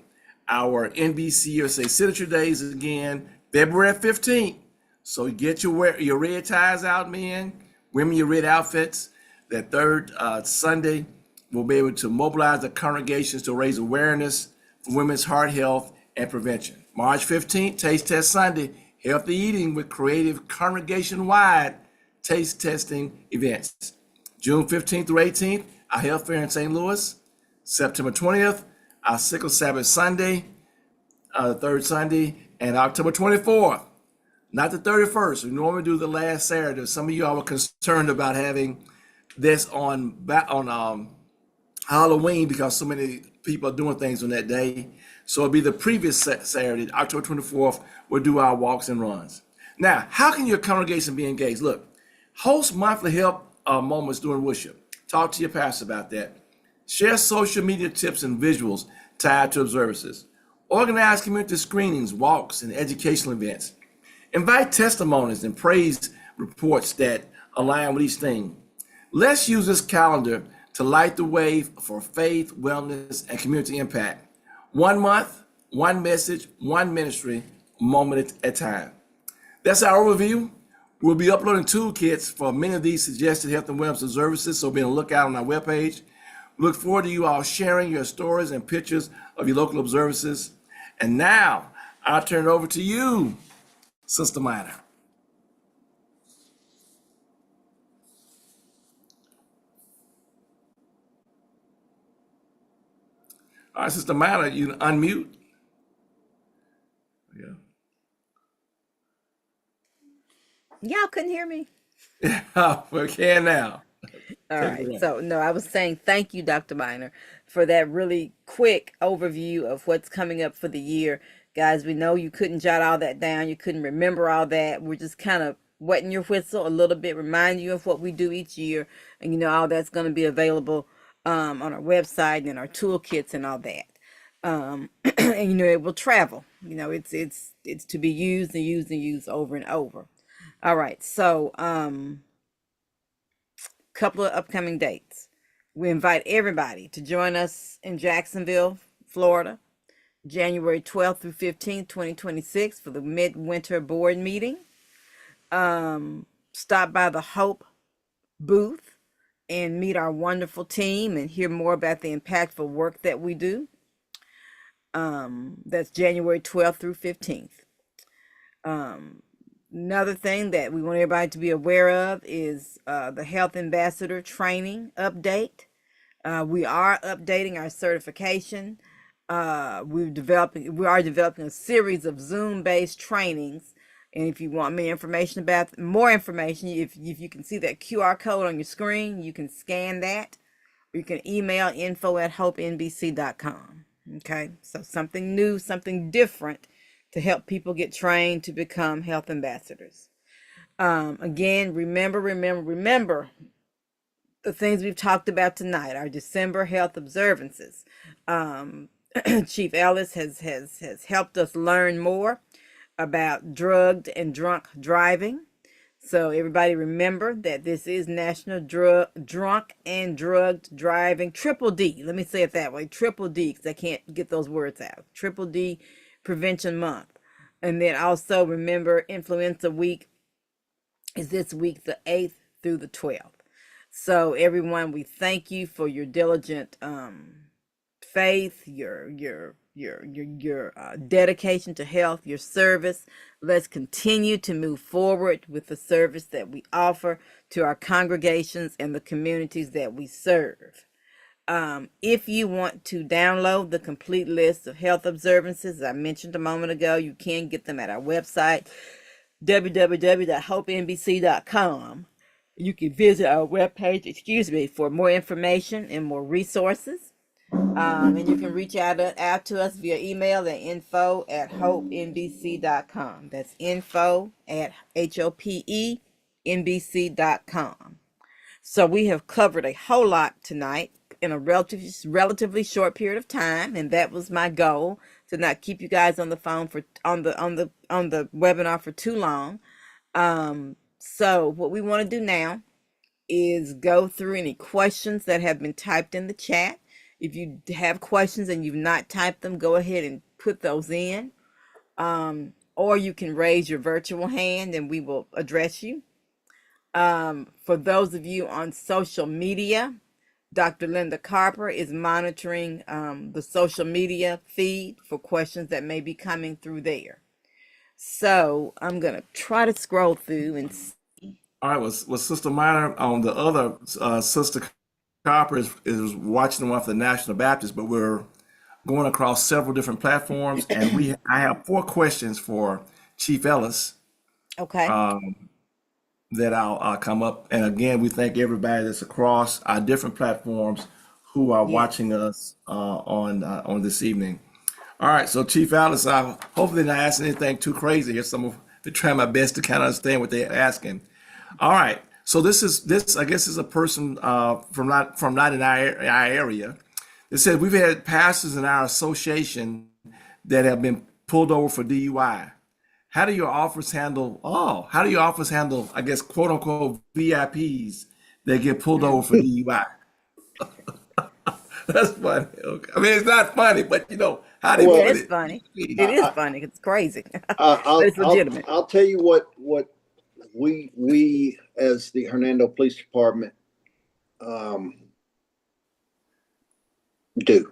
our NBC USA Signature Days again, February 15th. So get your red ties out, men. Women, your red outfits. That third Sunday, we'll be able to mobilize the congregations to raise awareness for women's heart health and prevention. March 15th, Taste Test Sunday, healthy eating with creative congregation-wide taste testing events. June 15th through 18th, our health fair in St. Louis. September 20th, our Sickle Sabbath Sunday. the third Sunday, and October 24th, not the 31st. We normally do the last Saturday. Some of you all were concerned about having this on Halloween because so many people are doing things on that day. So it'll be the previous Saturday, October 24th. We'll do our walks and runs. Now, how can your congregation be engaged? Look, host monthly help moments during worship. Talk to your pastor about that. Share social media tips and visuals tied to observances. Organize community screenings, walks, and educational events. Invite testimonies and praise reports that align with each thing. Let's use this calendar to light the way for faith, wellness, and community impact. 1 month, one message, one ministry, moment at a time. That's our overview. We'll be uploading toolkits for many of these suggested health and wellness services, so be on the lookout on our webpage. We look forward to you all sharing your stories and pictures of your local observances. And now, I'll turn it over to you, Sister Minor. All right, Sister Minor, you unmute. Y'all couldn't hear me? Yeah, we can now. All Take it right. away. So, no, I was saying thank you, Dr. Miner, for that really quick overview of what's coming up for the year. Guys, we know you couldn't jot all that down. You couldn't remember all that. We're just kind of wetting your whistle a little bit, remind you of what we do each year. And, all that's going to be available on our website and our toolkits and all that. And, it will travel. It's to be used and used and used over and over. All right. So, couple of upcoming dates. We invite everybody to join us in Jacksonville, Florida, January 12th through 15th, 2026 for the midwinter board meeting. Stop by the H.O.P.E booth and meet our wonderful team and hear more about the impactful work that we do. That's January 12th through 15th. Another thing that we want everybody to be aware of is the Health Ambassador Training update. We are updating our certification. We are developing a series of Zoom-based trainings. And if you want more information, if you can see that QR code on your screen, you can scan that. Or you can email info@hopenbc.com. Okay, so something new, something different to help people get trained to become health ambassadors. Again, remember the things we've talked about tonight, our December health observances. Chief Ellis has helped us learn more about drugged and drunk driving. So everybody remember that this is National Drunk and Drugged Driving, Triple D. Let me say it that way, Triple D, because I can't get those words out. Triple D Prevention Month. And then also remember Influenza Week is this week, the 8th through the 12th. So everyone, we thank you for your diligent faith, your dedication to health, your service. Let's continue to move forward with the service that we offer to our congregations and the communities that we serve. If you want to download the complete list of health observances, as I mentioned a moment ago, you can get them at our website, www.hopenbc.com. You can visit our webpage, for more information and more resources. And you can reach out to us via email at info@hopenbc.com. That's info@HOPENBC.com. So we have covered a whole lot tonight in a relatively short period of time, and that was my goal, to not keep you guys on the phone on the webinar for too long. So what we want to do now is go through any questions that have been typed in the chat. If you have questions and you've not typed them, go ahead and put those in. Or you can raise your virtual hand and we will address you. For those of you on social media, Dr. Linda Carper is monitoring the social media feed for questions that may be coming through there. So I'm going to try to scroll through and see. All right, was Sister Minor on the other Sister Copper is watching one for the National Baptist, but we're going across several different platforms, and I have 4 questions for Chief Ellis Okay. that I'll come up. And again, we thank everybody that's across our different platforms who are Yes. watching us on this evening. All right, so Chief Alice, I hopefully not asking anything too crazy. Here, I'm to try my best to kind of understand what they're asking. All right, so this I guess is a person from not in our area. It said we've had pastors in our association that have been pulled over for DUI. How do your office handle, I guess, quote unquote VIPs that get pulled over for DUI? That's funny. Okay. I mean, it's not funny, but how they It Well, put is it. funny. It is I, funny. It's crazy, I, but I'll it's I'll legitimate. I'll tell you what we as the Hernando Police Department um, do.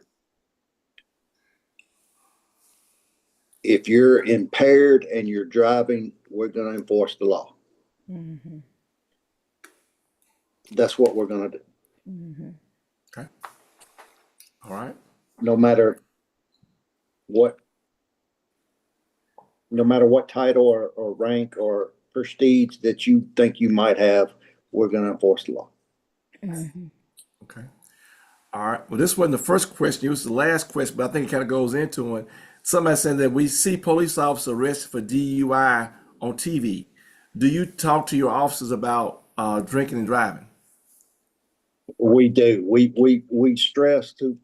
If you're impaired and you're driving, we're going to enforce the law. Hmm. That's what we're going to do. Hmm. Okay. All right. No matter what, no matter what title or rank or prestige that you think you might have, we're going to enforce the law. Hmm. Okay. All right. Well, this wasn't the first question. It was the last question, but I think it kind of goes into it. Somebody said that we see police officers arrested for DUI on TV. Do you talk to your officers about drinking and driving? We do. We stress to,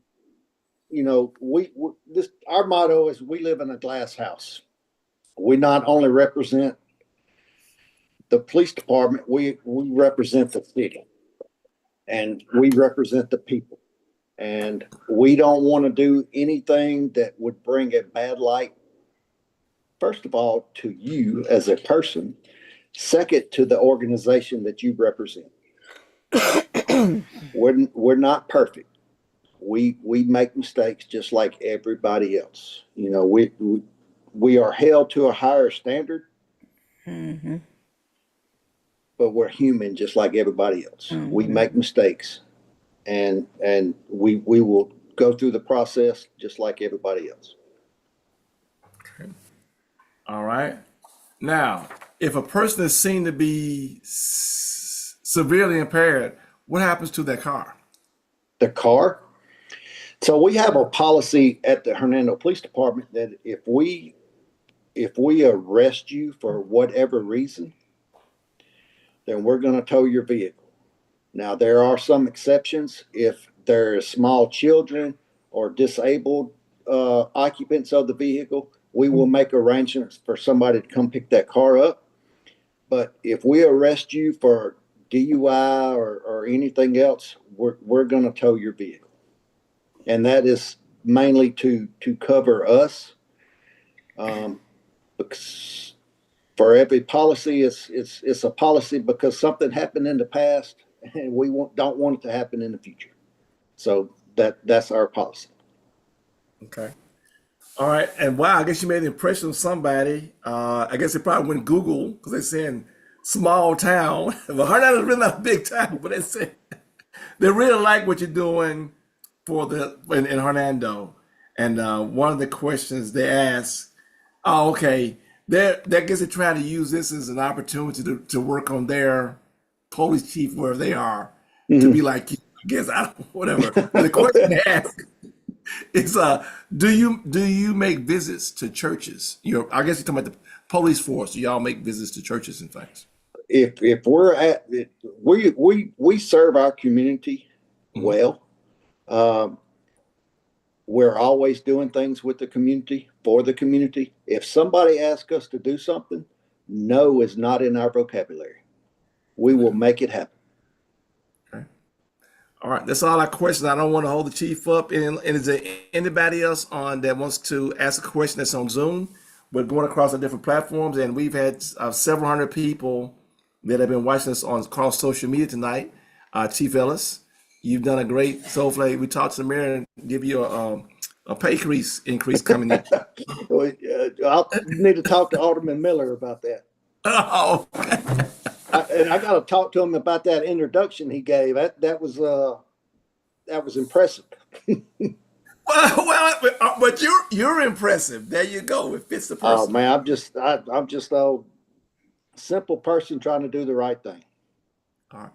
we this our motto is we live in a glass house. We not only represent the police department, we represent the city and we represent the people. And we don't want to do anything that would bring a bad light, first of all, to you as a person, second, to the organization that you represent. We're not perfect. We make mistakes just like everybody else. We are held to a higher standard, Hmm. but we're human just like everybody else. We Hmm. make mistakes, and we will go through the process just like everybody else. All right. Now, if a person is seen to be severely impaired, what happens to their car? The car. So we have a policy at the Hernando Police Department that if we arrest you for whatever reason, then we're going to tow your vehicle. Now there are some exceptions if there are small children or disabled occupants of the vehicle. We will make arrangements for somebody to come pick that car up. But if we arrest you for DUI or anything else, we're going to tow your vehicle, and that is mainly to cover us. Um, because for every policy, it's a policy because something happened in the past, and don't want it to happen in the future. So that's our policy. Okay. All right. And wow, I guess you made an impression on somebody. I guess they probably went Google because they're saying small town. Well, Hernando's really not a big town, but they say they really like what you're doing in Hernando. And one of the questions they ask, oh, okay, they guess they're trying to use this as an opportunity to work on their police chief where they are to be Mhm. like, I guess I don't, whatever. But the question they ask is, do you make visits to churches? I guess you're talking about the police force. Do y'all make visits to churches and things? If we're at it, we serve our community Hmm. well. Um, we're always doing things with the community for the community. If somebody asks us to do something, no is not in our vocabulary. We will make it happen. Okay. All right, that's all our questions. I don't want to hold the chief up. And is there anybody else on that wants to ask a question that's on Zoom? We're going across the different platforms, and we've had several hundred people that have been watching us on across social media tonight. Chief Ellis, you've done a great. So hopefully we talk to the mayor and give you a pay increase coming in. I'll need to talk to Alderman Miller about that. Oh, And I got to talk to him about that introduction he gave. That was impressive. But you're impressive. There you go. It fits the Oh person. man, I'm just a simple person trying to do the right thing. All right.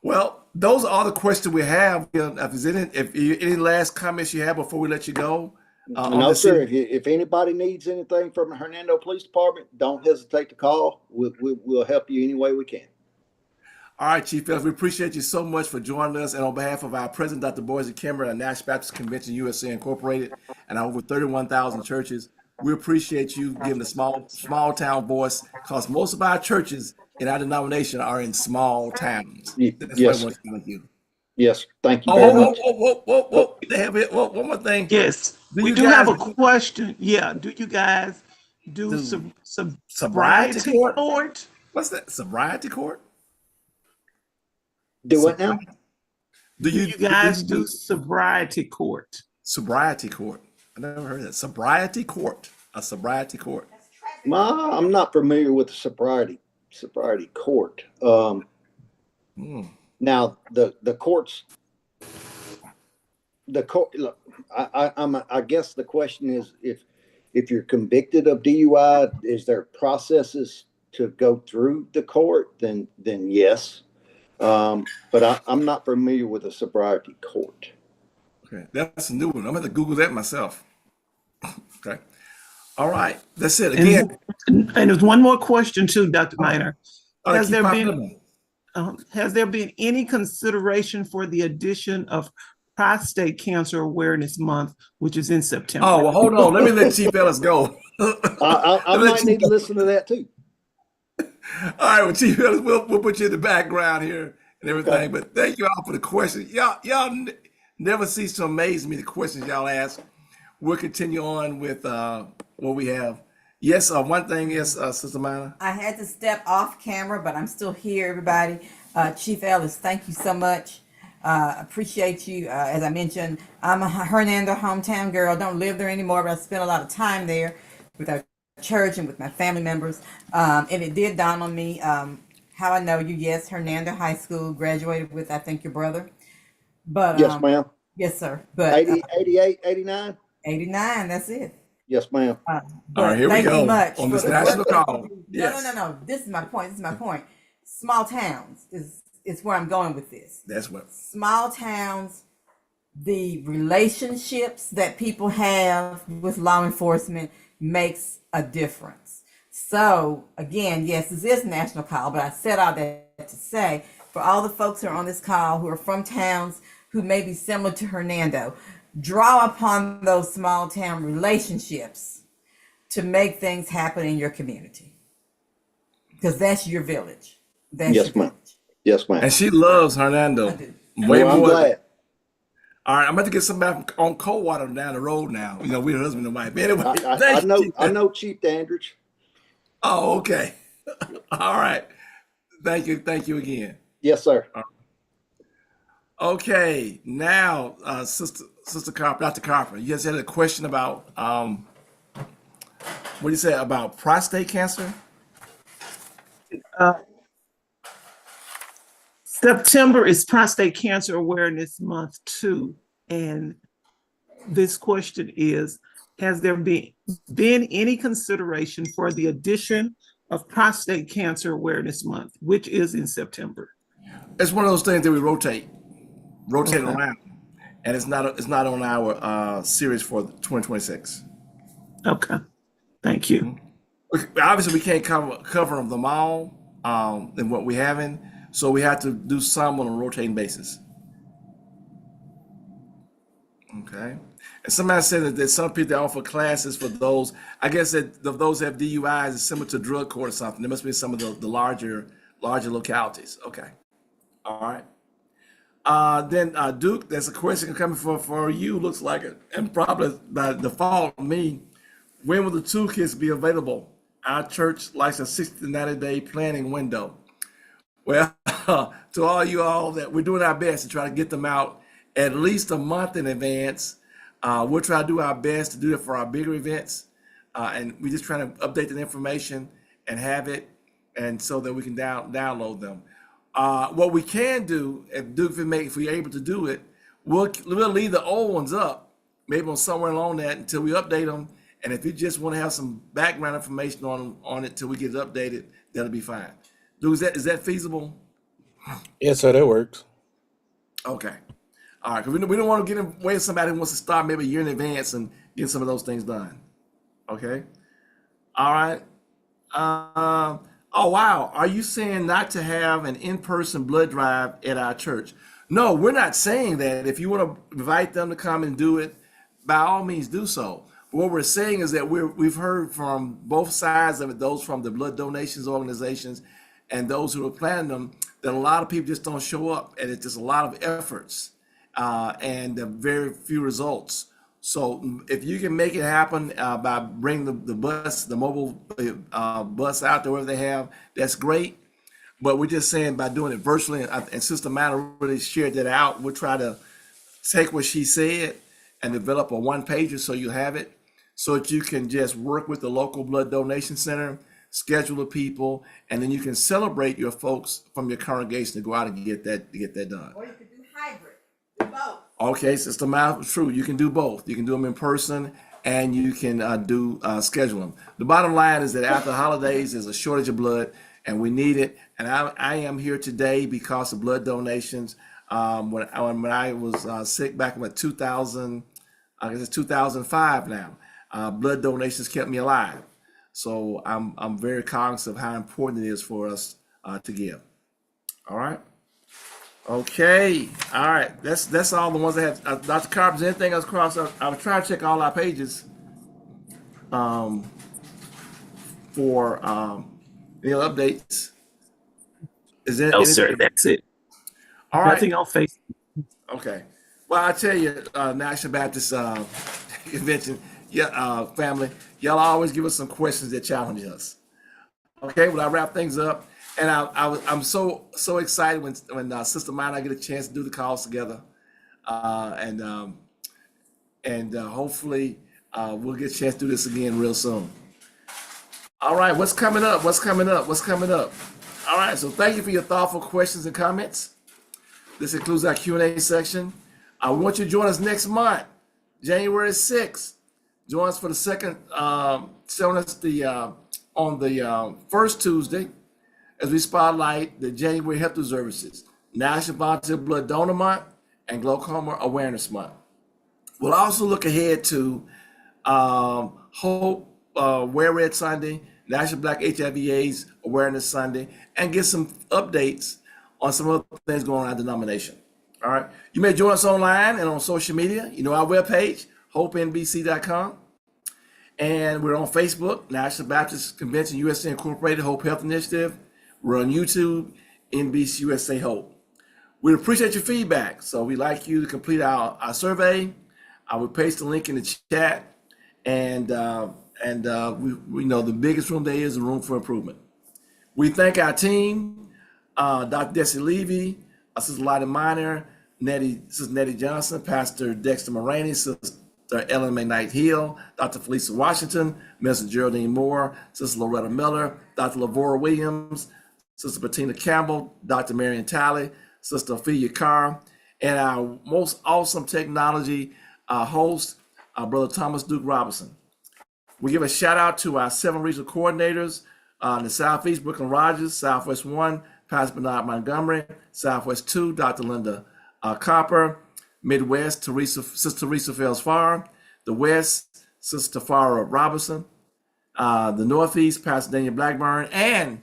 Well, those are all the questions we have. If there's any last comments you have before we let you go on No, this sir. evening? If anybody needs anything from the Hernando Police Department, don't hesitate to call. We'll help you any way we can. All right, Chief Ellis, we appreciate you so much for joining us. And on behalf of our president, Dr. Boise Kimmer, and National Baptist Convention USA Incorporated, and our over 31,000 churches, we appreciate you giving the small town voice because most of our churches in our denomination are in small towns. That's why I Yes, want to thank you. yes. Thank you Oh, very whoa, whoa, much. whoa, whoa, whoa, Oh, whoa. They have it. Whoa, one more thing. Yes, Do we you do have guys a question. Yeah, do you guys do do sobriety sobriety court? court? What's that? Sobriety court? do what now? Sobriety? Do Do you you do guys you do do sobriety court? sobriety court? I never heard that. Sobriety court. A sobriety court. I'm not familiar with the sobriety court. Hmm. Now the courts, the court. Look, I guess the question is if you're convicted of DUI, is there processes to go through the court? Then yes. But I'm not familiar with a sobriety court. Okay, that's a new one. I'm going to Google that myself. Okay. All right. That's it. Again, And there's one more question too, Dr. Miner. they Has keep there popping been up. has there been any consideration for the addition of Prostate Cancer Awareness Month, which is in Oh, September? well, hold on. Let me let Chief Ellis go. I Let me let might Chief need to listen to that too. All right, well, Chief Ellis, we'll put you in the background here and Okay. everything. But thank you all for the questions. Y'all never cease to amaze me the questions y'all ask. We'll continue on with what we have. Yes, one thing is, Sister Mina. I had to step off camera, but I'm still here, everybody. Chief Ellis, thank you so much. Appreciate you. As I mentioned, I'm a Hernando hometown girl. Don't live there anymore, but I spent a lot of time there with our church and with my family members. And it did dawn on me how I know you. Yes, Hernando High School, graduated with, I think, your brother. But Yes, ma'am. yes, sir. But 80, 88, 89. 89, that's it. Yes, ma'am. All right, But here we thank you go much on for this the work national that call. you do. No, no, no, Yes, no. This is my point. This is my point. Small towns is where I'm going with this. that's what. Small towns, the relationships that people have with law enforcement makes a difference. So again, yes, this is a national call, but I said all that to say for all the folks who are on this call who are from towns who may be similar to Hernando, draw upon those small town relationships to make things happen in your community because that's your village. That's your Yes, ma'am. village. Yes, ma'am. And she loves I Hernando do. way Well, I'm more. glad. All right, I'm about to get somebody on Coldwater down the road now. We're husband and wife. Anyway, I thank you, know Chief. I know Chief Dandridge. Oh, okay. All right. Thank you again. Yes, sir. Okay, now, Sister Carper, Dr. Carper, you guys had a question about what do you say about prostate cancer? Uh, September is Prostate Cancer Awareness Month too, and this question is: has there been any consideration for the addition of Prostate Cancer Awareness Month, which is in September? It's one of those things that we rotate Okay, around, and it's not on our series for 2026. okay, thank you. Obviously, we can't cover them all in what we having, so we have to do some on a rotating basis. Okay. And somebody said that there's some people that offer classes for those. I guess that those that have DUIs is similar to drug court or something. There must be some of the larger localities. Okay. All right. Then Duke, there's a question coming for you. Looks like it, and probably by default me. When will the toolkits be available? Our church likes a 60 to 90-day planning window. Well, to all you all that we're doing our best to try to get them out at least a month in advance. We'll try to do our best to do it for our bigger events, and we're just trying to update the information and have it, and so that we can download them. What we can do, if we're able to do it, we'll leave the old ones up maybe on somewhere along that until we update them. And if you just want to have some background information on it till we get it updated, that'll be fine. Dude, is that feasible? Yes, sir, that works. Okay. All right. Because we don't want to get in the way of somebody who wants to start maybe a year in advance and get some of those things done. Okay. All right. Oh, wow. Are you saying not to have an in-person blood drive at our church? No, we're not saying that. If you want to invite them to come and do it, by all means do so. But what we're saying is that we've heard from both sides of it, those from the blood donations organizations and those who are planning them, that a lot of people just don't show up, and it's just a lot of efforts and very few results. So if you can make it happen by bringing the bus, the mobile bus out there, wherever they have, that's great. But we're just saying by doing it virtually, and Sister Mana really shared that out. We'll try to take what she said and develop a one-pager so you have it, so that you can just work with the local blood donation center, schedule the people, and then you can celebrate your folks from your congregation to go out and get that done. Or you could do hybrid, do both. Okay, Sister Mouth, true. You can do both. You can do them in person, and you can schedule them. The bottom line is that after the holidays, there's a shortage of blood, and we need it. And I am here today because of blood donations. When I was sick back in 2000, I guess it's 2005 now. Blood donations kept me alive. So I'm very cognizant of how important it is for us to give. All right. Okay, all right. That's all the ones that have. Dr. Carpenter, anything else across? I was trying to check all our pages for any other updates. Is there No, anything? sir, that's it. All right. Nothing on Facebook. Okay. Well, I tell you, National Baptist Convention, yeah, family, y'all always give us some questions that challenge us. Okay, well, I wrap things up. And I'm so excited when Sister Maya and I get a chance to do the calls together, and hopefully we'll get a chance to do this again real soon. All right, what's coming up? What's coming up? What's coming up? All right, so thank you for your thoughtful questions and comments. This includes our Q&A section. We want you to join us next month, January 6th. Join us for the second, join us on the first Tuesday, as we spotlight the January Health Services, National Volunteer Blood Donor Month, and Glaucoma Awareness Month. We'll also look ahead to Hope Wear Red Sunday, National Black HIV/AIDS Awareness Sunday, and get some updates on some other things going on in our denomination. All right. You may join us online and on social media. You know our webpage, hopenbc.com. And we're on Facebook, National Baptist Convention USA Incorporated Hope Health Initiative. We're on YouTube, NBC USA Hope. We appreciate your feedback. So we'd like you to complete our survey. I will paste the link in the chat. And we know the biggest room there is a room for improvement. We thank our team, Dr. Desi Levy, Sister Lottie Miner, Sister Nettie Johnson, Pastor Dexter Moraney, Sister Ellen McKnight Hill, Dr. Felicia Washington, Minister Geraldine Moore, Sister Loretta Miller, Dr. Lavora Williams, Sister Bettina Campbell, Dr. Marion Talley, Sister Ophelia Carr, and our most awesome technology host, Brother Thomas Duke Robinson. We give a shout out to our 7 regional coordinators in the Southeast, Brooklyn Rogers, Southwest 1, Pastor Bernard Montgomery, Southwest 2, Dr. Linda Copper, Midwest, Sister Teresa Fells Farr, the West, Sister Farah Robinson, the Northeast, Pastor Daniel Blackburn, and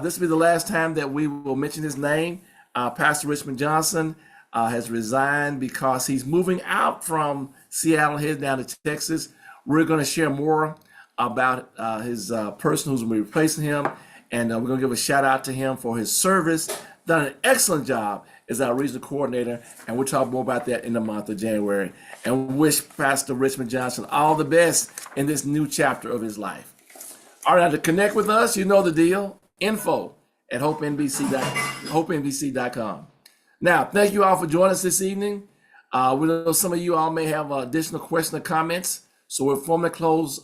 this will be the last time that we will mention his name. Pastor Richmond Johnson has resigned because he's moving out from Seattle, heading down to Texas. We're going to share more about his person who's going to be replacing him, and we're going to give a shout out to him for his service. Done an excellent job as our regional coordinator, and we'll talk more about that in the month of January. And wish Pastor Richmond Johnson all the best in this new chapter of his life. All right, to connect with us, you know the deal. info@hopenbc.com. Now, thank you all for joining us this evening. We know some of you all may have additional questions or comments, so we'll formally close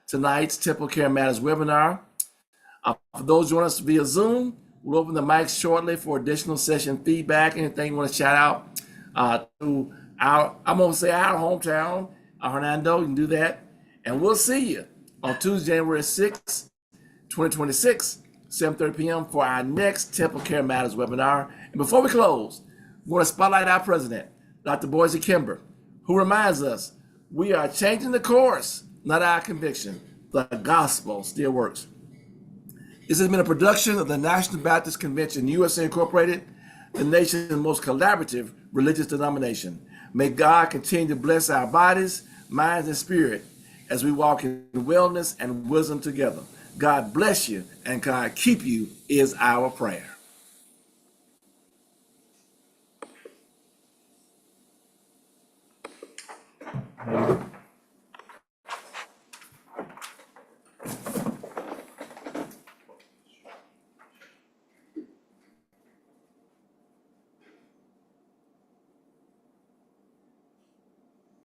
tonight's TempleCare Matters webinar. For those joining us via Zoom, we'll open the mics shortly for additional session feedback. Anything you want to shout out to our hometown Hernando, you can do that. And we'll see you on Tuesday, January 6th, 2026, 7:30 p.m. for our next Temple Care Matters webinar. And before we close, we want to spotlight our president, Dr. Boise Kimber, who reminds us we are changing the course, not our conviction. The gospel still works. This has been a production of the National Baptist Convention, USA Incorporated, the nation's most collaborative religious denomination. May God continue to bless our bodies, minds, and spirit as we walk in wellness and wisdom together. God bless you and God keep you is our prayer.